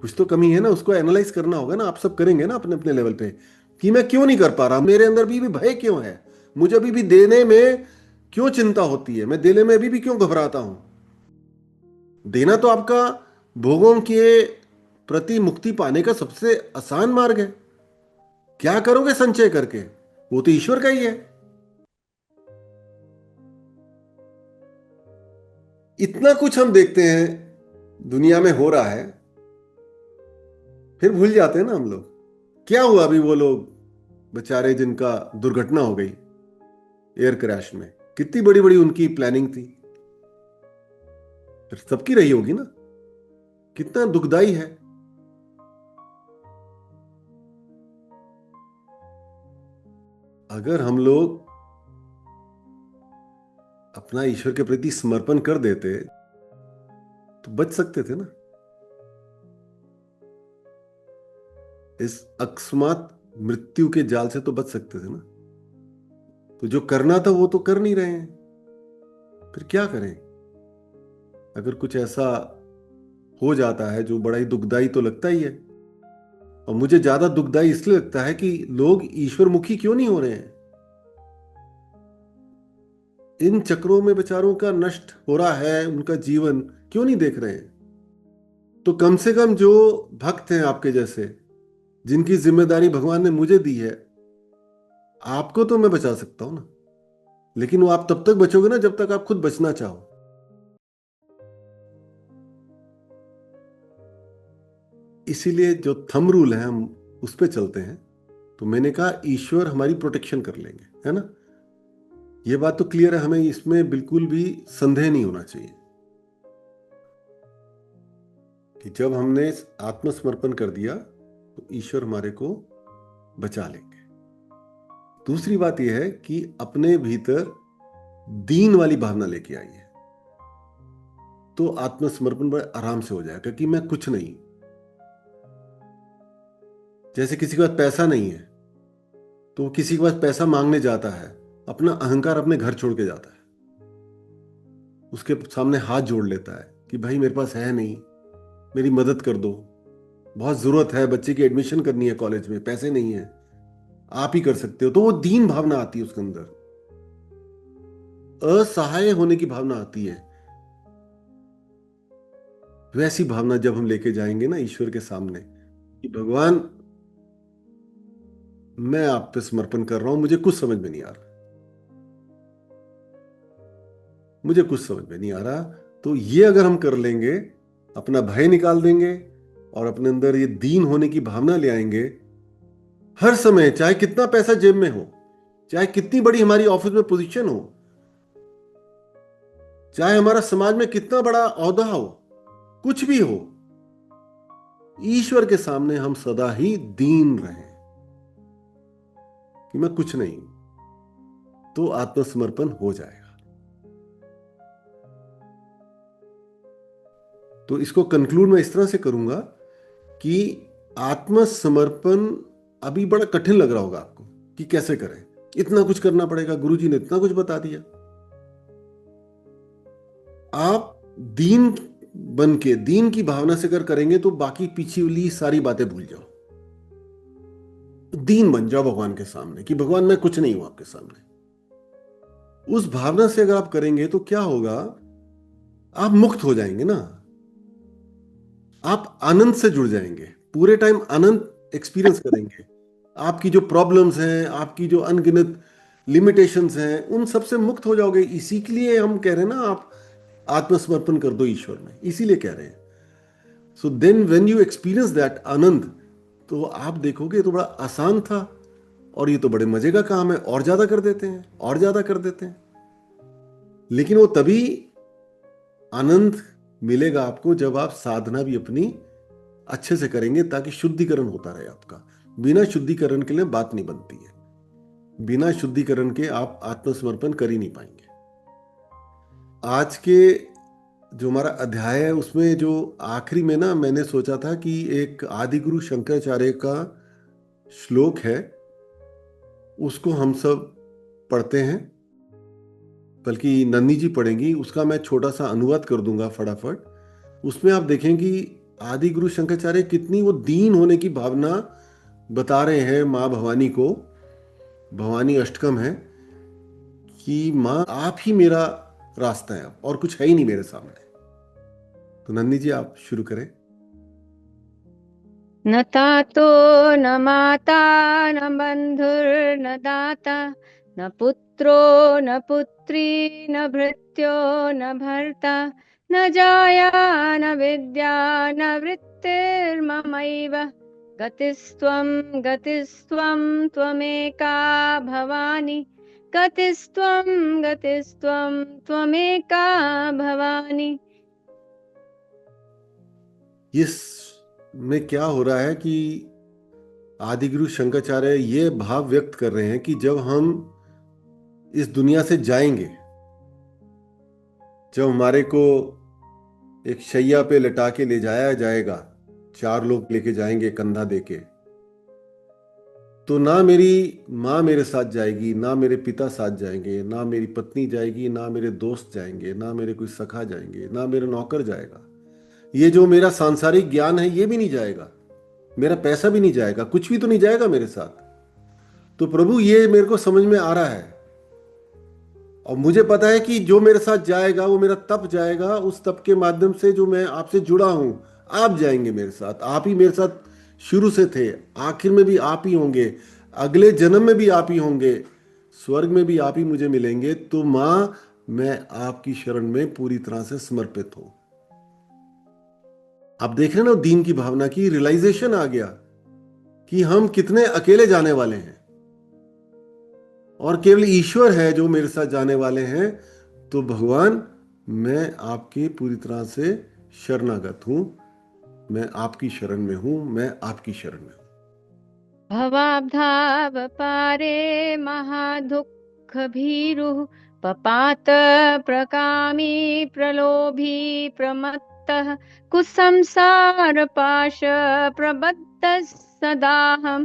कुछ तो कमी है ना, उसको एनालाइज करना होगा ना। आप सब करेंगे ना अपने अपने लेवल पे कि मैं क्यों नहीं कर पा रहा, मेरे अंदर भी भय क्यों है, मुझे अभी भी देने में क्यों चिंता होती है, मैं देने में अभी भी क्यों घबराता हूं। देना तो आपका भोगों के प्रति मुक्ति पाने का सबसे आसान मार्ग है। क्या करोगे संचय करके, वो तो ईश्वर का ही है। इतना कुछ हम देखते हैं दुनिया में हो रहा है, फिर भूल जाते हैं ना हम लोग क्या हुआ। अभी वो लोग बेचारे जिनका दुर्घटना हो गई एयर क्रैश में, कितनी बड़ी बड़ी उनकी प्लानिंग थी, फिर सबकी रही होगी ना, कितना दुखदाई है। अगर हम लोग अपना ईश्वर के प्रति समर्पण कर देते तो बच सकते थे ना, इस अकस्मात मृत्यु के जाल से तो बच सकते थे ना। तो जो करना था वो तो कर नहीं रहे हैं, फिर क्या करें? अगर कुछ ऐसा हो जाता है जो बड़ा ही दुखदाई तो लगता ही है, और मुझे ज्यादा दुखदाई इसलिए लगता है कि लोग ईश्वरमुखी क्यों नहीं हो रहे हैं। इन चक्रों में बेचारों का नष्ट हो रहा है उनका जीवन, क्यों नहीं देख रहे हैं? तो कम से कम जो भक्त हैं आपके जैसे, जिनकी जिम्मेदारी भगवान ने मुझे दी है, आपको तो मैं बचा सकता हूं ना, लेकिन वो आप तब तक बचोगे ना जब तक आप खुद बचना चाहो। इसीलिए जो थंब रूल है हम उस पे चलते हैं। तो मैंने कहा ईश्वर हमारी प्रोटेक्शन कर लेंगे, है ना। ये बात तो क्लियर है, हमें इसमें बिल्कुल भी संदेह नहीं होना चाहिए कि जब हमने आत्मसमर्पण कर दिया तो ईश्वर हमारे को बचा लेंगे। दूसरी बात यह है कि अपने भीतर दीन वाली भावना लेके आइए, तो आत्मसमर्पण बड़े आराम से हो जाएगा कि मैं कुछ नहीं। जैसे किसी के पास पैसा नहीं है तो वो किसी के पास पैसा मांगने जाता है, अपना अहंकार अपने घर छोड़ के जाता है, उसके सामने हाथ जोड़ लेता है कि भाई मेरे पास है नहीं, मेरी मदद कर दो, बहुत जरूरत है, बच्चे की एडमिशन करनी है कॉलेज में, पैसे नहीं है, आप ही कर सकते हो। तो वो दीन भावना आती है उसके अंदर, असहाय होने की भावना आती है। वैसी भावना जब हम लेके जाएंगे ना ईश्वर के सामने कि भगवान मैं आप पे समर्पण कर रहा हूं, मुझे कुछ समझ में नहीं आ रहा, मुझे कुछ समझ में नहीं आ रहा, तो ये अगर हम कर लेंगे, अपना भय निकाल देंगे और अपने अंदर ये दीन होने की भावना ले आएंगे, हर समय चाहे कितना पैसा जेब में हो, चाहे कितनी बड़ी हमारी ऑफिस में पोजीशन हो, चाहे हमारा समाज में कितना बड़ा ओहदा हो, कुछ भी हो, ईश्वर के सामने हम सदा ही दीन रहें कि मैं कुछ नहीं, तो आत्मसमर्पण हो जाएगा। तो इसको कंक्लूड मैं इस तरह से करूंगा कि आत्मसमर्पण अभी बड़ा कठिन लग रहा होगा आपको कि कैसे करें, इतना कुछ करना पड़ेगा, गुरुजी ने इतना कुछ बता दिया। आप दीन बन के, दीन की भावना से अगर करेंगे तो बाकी पीछे वाली सारी बातें भूल जाओ, दीन बन जाओ भगवान के सामने कि भगवान मैं कुछ नहीं हूं आपके सामने। उस भावना से अगर आप करेंगे तो क्या होगा, आप मुक्त हो जाएंगे ना, आप आनंद से जुड़ जाएंगे, पूरे टाइम आनंद एक्सपीरियंस करेंगे। आपकी जो प्रॉब्लम्स हैं, आपकी जो अनगिनत लिमिटेशंस हैं, उन सब से मुक्त हो जाओगे। इसी के लिए हम कह रहे हैं ना, आप आत्मसमर्पण कर दो ईश्वर में, इसीलिए कह रहे हैं। So then when you experience that आनंद, तो आप देखोगे तो बड़ा आसान था, और ये तो बड़े मजे का काम है, और ज्यादा कर देते हैं, और ज्यादा कर देते हैं। लेकिन वो तभी आनंद मिलेगा आपको जब आप साधना भी अपनी अच्छे से करेंगे, ताकि शुद्धिकरण होता रहे आपका। बिना शुद्धिकरण के लिए बात नहीं बनती है, बिना शुद्धिकरण के आप आत्मसमर्पण कर ही नहीं पाएंगे। आज के जो हमारा अध्याय है उसमें जो आखिरी में ना, मैंने सोचा था कि एक आदि गुरु शंकराचार्य का श्लोक है, उसको हम सब पढ़ते हैं, बल्कि नन्नी जी पढ़ेंगी, उसका मैं छोटा सा अनुवाद कर दूंगा फटाफट। उसमें आप देखेंगे आदि गुरु शंकराचार्य कितनी वो दीन होने की भावना बता रहे हैं माँ भवानी को। भवानी अष्टकम है कि माँ आप ही मेरा रास्ता है, और कुछ है ही नहीं मेरे सामने। तो नंदी जी आप शुरू करें।
न तातो न माता न बंधुर्न दाता न पुत्रो न पुत्री न भृत्यो न भर्ता न जाया न विद्या न वृत्तिर्ममैव गतिस्त्वं त्वमेका भवानी गतिस्त्वं त्वमेका भवानी।
इस में क्या हो रहा है कि आदिगुरु शंकराचार्य ये भाव व्यक्त कर रहे हैं कि जब हम इस दुनिया से जाएंगे, जब हमारे को एक शैया पे लटा के ले जाया जाएगा, 4 लोग लेके जाएंगे कंधा देके, तो ना मेरी माँ मेरे साथ जाएगी, ना मेरे पिता साथ जाएंगे, ना मेरी पत्नी जाएगी, ना मेरे दोस्त जाएंगे, ना मेरे कोई सखा जाएंगे, ना मेरा नौकर जाएगा। ये जो मेरा सांसारिक ज्ञान है ये भी नहीं जाएगा, मेरा पैसा भी नहीं जाएगा, कुछ भी तो नहीं जाएगा मेरे साथ। तो प्रभु ये मेरे को समझ में आ रहा है, और मुझे पता है कि जो मेरे साथ जाएगा वो मेरा तप जाएगा, उस तप के माध्यम से जो मैं आपसे जुड़ा हूं, आप जाएंगे मेरे साथ। आप ही मेरे साथ शुरू से थे, आखिर में भी आप ही होंगे, अगले जन्म में भी आप ही होंगे, स्वर्ग में भी आप ही मुझे मिलेंगे। तो माँ, मैं आपकी शरण में पूरी तरह से समर्पित हूं। आप देख रहे हैं ना, दीन की भावना की रियलाइजेशन आ गया कि हम कितने अकेले जाने वाले हैं और केवल ईश्वर है जो मेरे साथ जाने वाले हैं। तो भगवान, मैं आपके पूरी तरह से शरणागत हूं, मैं आपकी शरण में हूं, मैं आपकी शरण में हूं।
भवाब्धाव पारे महादुःख भीरुः पपात प्रकामी प्रलोभी प्रमत्तः कुसंसार पाश प्रबद्धः सदाहं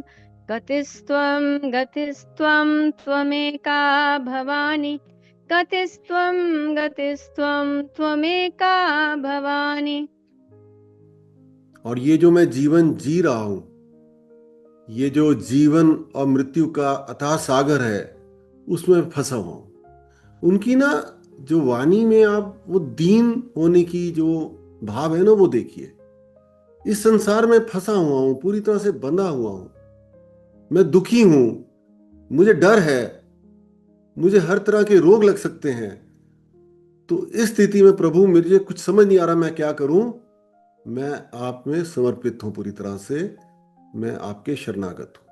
गतिस्त्वं गतिस्त्वं त्वमेका भवानी गतिस्त्वं गतिस्त्वं त्वमेका भवानी।
और ये जो मैं जीवन जी रहा हूं, ये जो जीवन और मृत्यु का अथाह सागर है, उसमें फंसा हुआ हूं। उनकी ना जो वाणी में आप वो दीन होने की जो भाव है ना, वो देखिए। इस संसार में फंसा हुआ हूं, पूरी तरह से बंधा हुआ हूं, मैं दुखी हूं, मुझे डर है, मुझे हर तरह के रोग लग सकते हैं। तो इस स्थिति में प्रभु, मुझे कुछ समझ नहीं आ रहा मैं क्या करूं। मैं आप में समर्पित हूं पूरी तरह से, मैं आपके शरणागत हूं।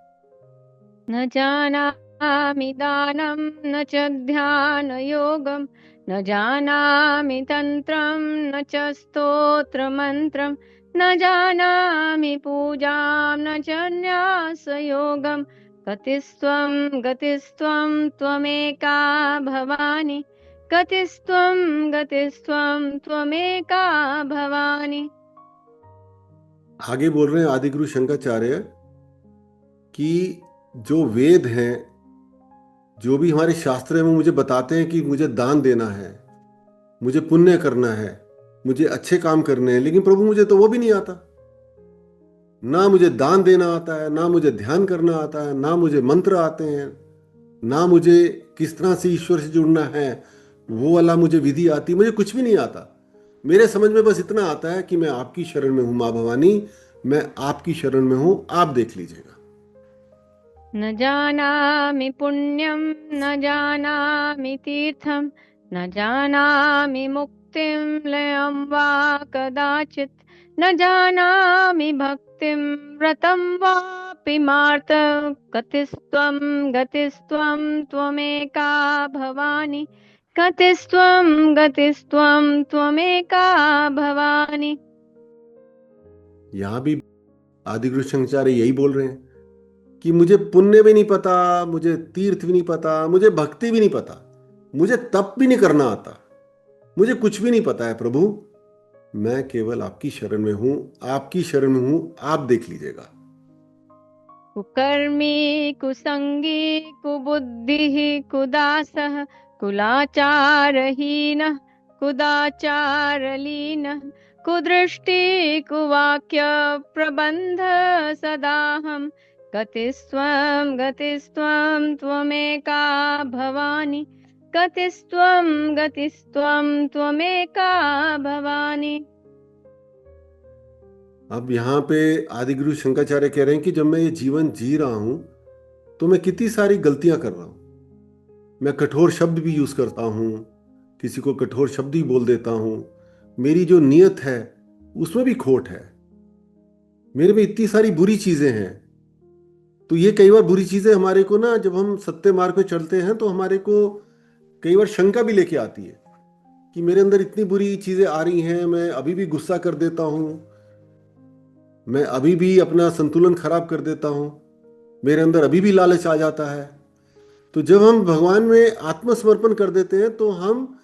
न जानामि दानं न च ध्यान योगं न जानामि तंत्रं न च स्तोत्र मंत्रं न जानामि पूजां न च न्यास योगं गतिस्त्वं गतिस्त्वं त्वमेका भवानी गतिस्त्वं गतिस्त्वं त्वमेका भवानी।
आगे बोल रहे हैं आदिगुरु शंकराचार्य कि जो वेद हैं, जो भी हमारे शास्त्र हैं, वो मुझे बताते हैं कि मुझे दान देना है, मुझे पुण्य करना है, मुझे अच्छे काम करने हैं। लेकिन प्रभु, मुझे तो वो भी नहीं आता। ना मुझे दान देना आता है, ना मुझे ध्यान करना आता है, ना मुझे मंत्र आते हैं, ना मुझे किस तरह से ईश्वर से जुड़ना है वो वाला मुझे विधि आती, मुझे कुछ भी नहीं आता। मेरे समझ में बस इतना आता है कि मैं आपकी शरण में हूं माँ भवानी, मैं आपकी शरण में हूं, आप देख लीजिएगा।
न जानामि पुण्यं न जानामि तीर्थं न जानामि मुक्तिं लयं वा कदाचित् न जानामि भक्तिं व्रतं वापि मार्त गतिस्त्वं गतिस्त्वं त्वमेका भवानी गतिस्त्वं गतिस्त्वं त्वमेका भवानी।
यहां भी आदिगुरु शंकराचार्य यही बोल रहे हैं कि मुझे पुण्य भी नहीं पता, मुझे तीर्थ भी नहीं पता, मुझे भक्ति भी नहीं पता, मुझे तप भी नहीं करना आता, मुझे कुछ भी नहीं पता है प्रभु। मैं केवल आपकी शरण में हूं, आपकी शरण में हूं, आप देख लीजिएगा।
कुकर्मी कुसंगी कुबुद्धिः कुदासः कुलाचारहीनः कुदाचारलीनः कुदृष्टि कुवाक्य प्रबंध सदाहं गतिस्त्वं गतिस्त्वं त्वमेका भवानी गतिस्त्वं गतिस्त्वं त्वमेका भवानी।
अब यहाँ पे आदिगुरु शंकराचार्य कह रहे हैं कि जब मैं ये जीवन जी रहा हूं तो मैं कितनी सारी गलतियां कर रहा हूं। मैं कठोर शब्द भी यूज करता हूं, किसी को कठोर शब्द ही बोल देता हूं, मेरी जो नियत है उसमें भी खोट है, मेरे में इतनी सारी बुरी चीजें हैं। तो ये कई बार बुरी चीजें हमारे को ना, जब हम सत्य मार्ग पे चलते हैं तो हमारे को कई बार शंका भी लेके आती है कि मेरे अंदर इतनी बुरी चीजें आ रही हैं, मैं अभी भी गुस्सा कर देता हूं, मैं अभी भी अपना संतुलन खराब कर देता हूं। मेरे अंदर अभी भी लालच आ जाता है। तो जब हम भगवान में आत्मसमर्पण कर देते हैं तो हम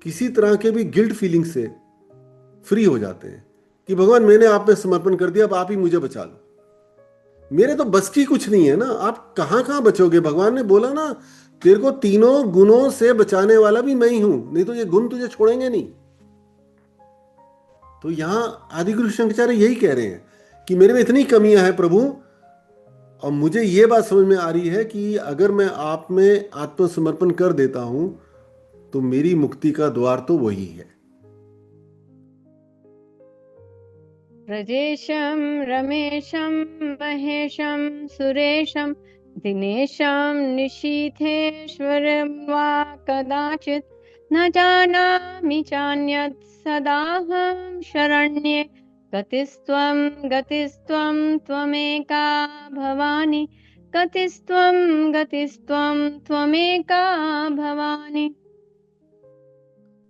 किसी तरह के भी गिल्ट फीलिंग से फ्री हो जाते हैं कि भगवान मैंने आप में समर्पण कर दिया, अब आप ही मुझे बचा लो। मेरे तो बस की कुछ नहीं है ना, आप कहां कहां बचोगे। भगवान ने बोला ना, तेरे को तीनों गुणों से बचाने वाला भी मैं ही हूं, नहीं तो ये गुण तुझे छोड़ेंगे नहीं। तो यहां आदिगुरु शंकराचार्य यही कह रहे हैं कि मेरे में इतनी कमियां हैं प्रभु, और मुझे ये बात समझ में आ रही है कि अगर मैं आप में आत्मसमर्पण कर देता हूं तो मेरी मुक्ति का द्वार तो वही है।
रजेशं रमेशं महेशं सुरेशं दिनेशं निशीथेश्वरं वा कदाचित् न जानामि चान्यत् सदाहं शरण्ये गतिस्त्वं त्वमेका भवानि गतिस्त्वं त्वमेका भवानि।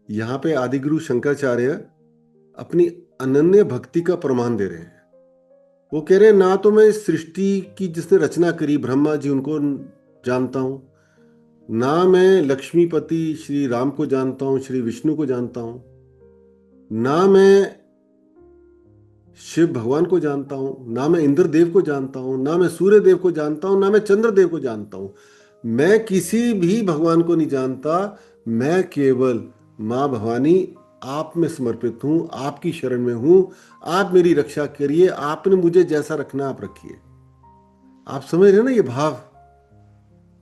यहां पे आदिगुरु शंकराचार्य अपनी अनन्य भक्ति का प्रमाण दे रहे हैं। वो कह रहे हैं ना तो मैं इस सृष्टि की जिसने रचना करी ब्रह्मा जी उनको जानता हूं, ना मैं लक्ष्मीपति श्री राम को जानता हूं, श्री विष्णु को जानता हूं, ना मैं शिव भगवान को जानता हूं, ना मैं इंद्र देव को जानता हूं, ना मैं सूर्य देव को जानता हूं, ना मैं चंद्र देव को जानता हूं। मैं किसी भी भगवान को नहीं जानता। मैं केवल माँ भवानी आप में समर्पित हूं, आपकी शरण में हूं। आप मेरी रक्षा करिए, आपने मुझे जैसा रखना आप रखिए। आप समझ रहे हैं ना ये भाव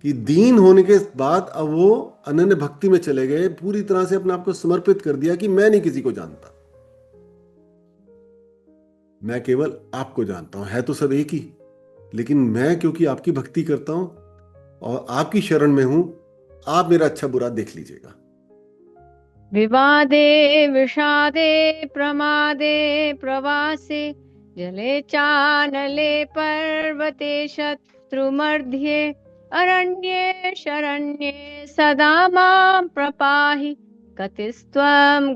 कि दीन होने के बाद अब वो अनन्य भक्ति में चले गए, पूरी तरह से अपने आप को समर्पित कर दिया कि मैं नहीं किसी को जानता, मैं केवल आपको जानता हूं। है तो सब एक ही, लेकिन मैं क्योंकि आपकी भक्ति करता हूं और आपकी शरण में हूं, आप मेरा अच्छा बुरा देख लीजिएगा।
विवादे विषादे प्रमादे प्रवासे जले चानले पर्वते शत्रुमर्ध्ये अरण्ये शरण्ये सदा मां प्रपाहि गतिस्त्वं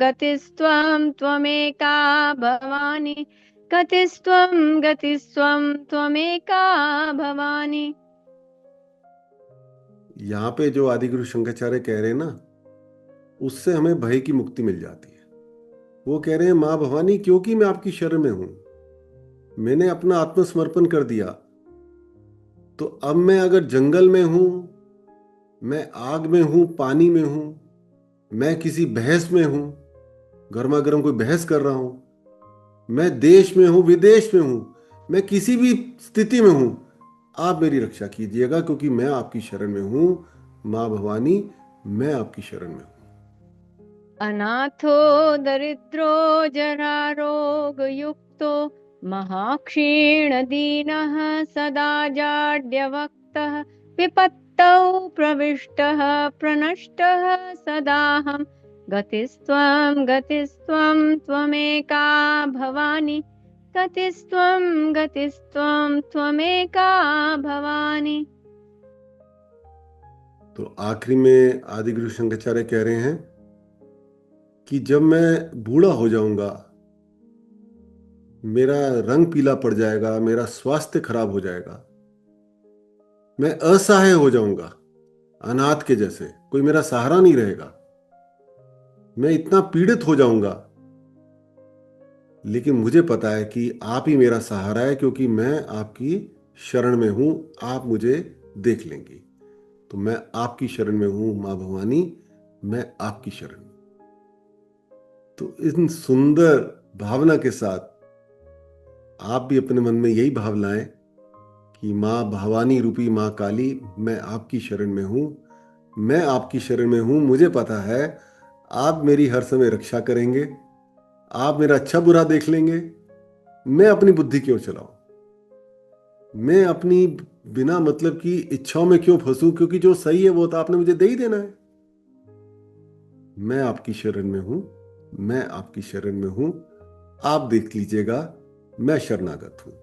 त्वमेका भवानि गतिस्त्वं त्वमेका भवानि।
यहां पे जो आदिगुरु शंकराचार्य कह रहे हैं ना, उससे हमें भय की मुक्ति मिल जाती है। वो कह रहे हैं मां भवानी क्योंकि मैं आपकी शरण में हूं, मैंने अपना आत्मसमर्पण कर दिया, तो अब मैं अगर जंगल में हूं, मैं आग में हूं, पानी में हूं, मैं किसी बहस में हूं, गर्मा गर्म कोई बहस कर रहा हूं, मैं देश में हूं, विदेश में हूं, मैं किसी भी स्थिति में हूं, आप मेरी रक्षा कीजिएगा क्योंकि मैं आपकी शरण में हूं। मां भवानी मैं आपकी शरण में हूं।
अनाथो दरिद्रो जरारोगयुक्तो महाक्षीण दीनः सदा जाड्यवक्तः विपत्तौ प्रविष्टः प्रनष्टः सदाहं गतिस्त्वं त्वमेका भवानि गतिस्त्वं त्वमेका भवानि।
तो आखिरी में आदिगुरु शंकराचार्य कह रहे हैं कि जब मैं बूढ़ा हो जाऊंगा, मेरा रंग पीला पड़ जाएगा, मेरा स्वास्थ्य खराब हो जाएगा, मैं असहाय हो जाऊंगा, अनाथ के जैसे, कोई मेरा सहारा नहीं रहेगा, मैं इतना पीड़ित हो जाऊंगा, लेकिन मुझे पता है कि आप ही मेरा सहारा है क्योंकि मैं आपकी शरण में हूं, आप मुझे देख लेंगी। तो मैं आपकी शरण में हूं मां भवानी, मैं आपकी शरण में। तो इन सुंदर भावना के साथ आप भी अपने मन में यही भाव लाएं कि मां भवानी रूपी मां काली मैं आपकी शरण में हूं, मैं आपकी शरण में हूं। मुझे पता है आप मेरी हर समय रक्षा करेंगे, आप मेरा अच्छा बुरा देख लेंगे। मैं अपनी बुद्धि क्यों चलाऊं, मैं अपनी बिना मतलब की इच्छाओं में क्यों फंसूं, क्योंकि जो सही है वो तो आपने मुझे दे ही देना है। मैं आपकी शरण में हूं, मैं आपकी शरण में हूं, आप देख लीजिएगा, मैं शरणागत हूं,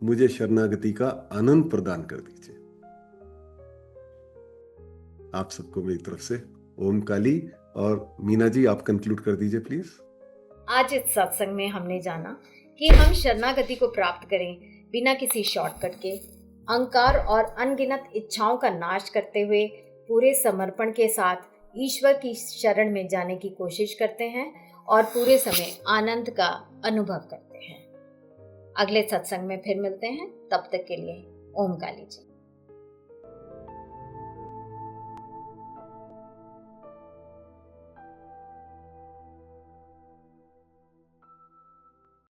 मुझे शरणागति का आनंद प्रदान कर दीजिए। आप सबको मेरी तरफ से ओम काली। और मीना जी आप कंक्लूड कर दीजिए प्लीज।
आज इस सत्संग में हमने जाना कि हम शरणागति को प्राप्त करें बिना किसी शॉर्टकट के, अहंकार और अनगिनत इच्छाओं का नाश करते हुए पूरे समर्पण के साथ ईश्वर की शरण में जाने की कोशिश करते हैं और पूरे समय आनंद का अनुभव करते हैं। अगले सत्संग में फिर मिलते हैं, तब तक के लिए ओम काली जी।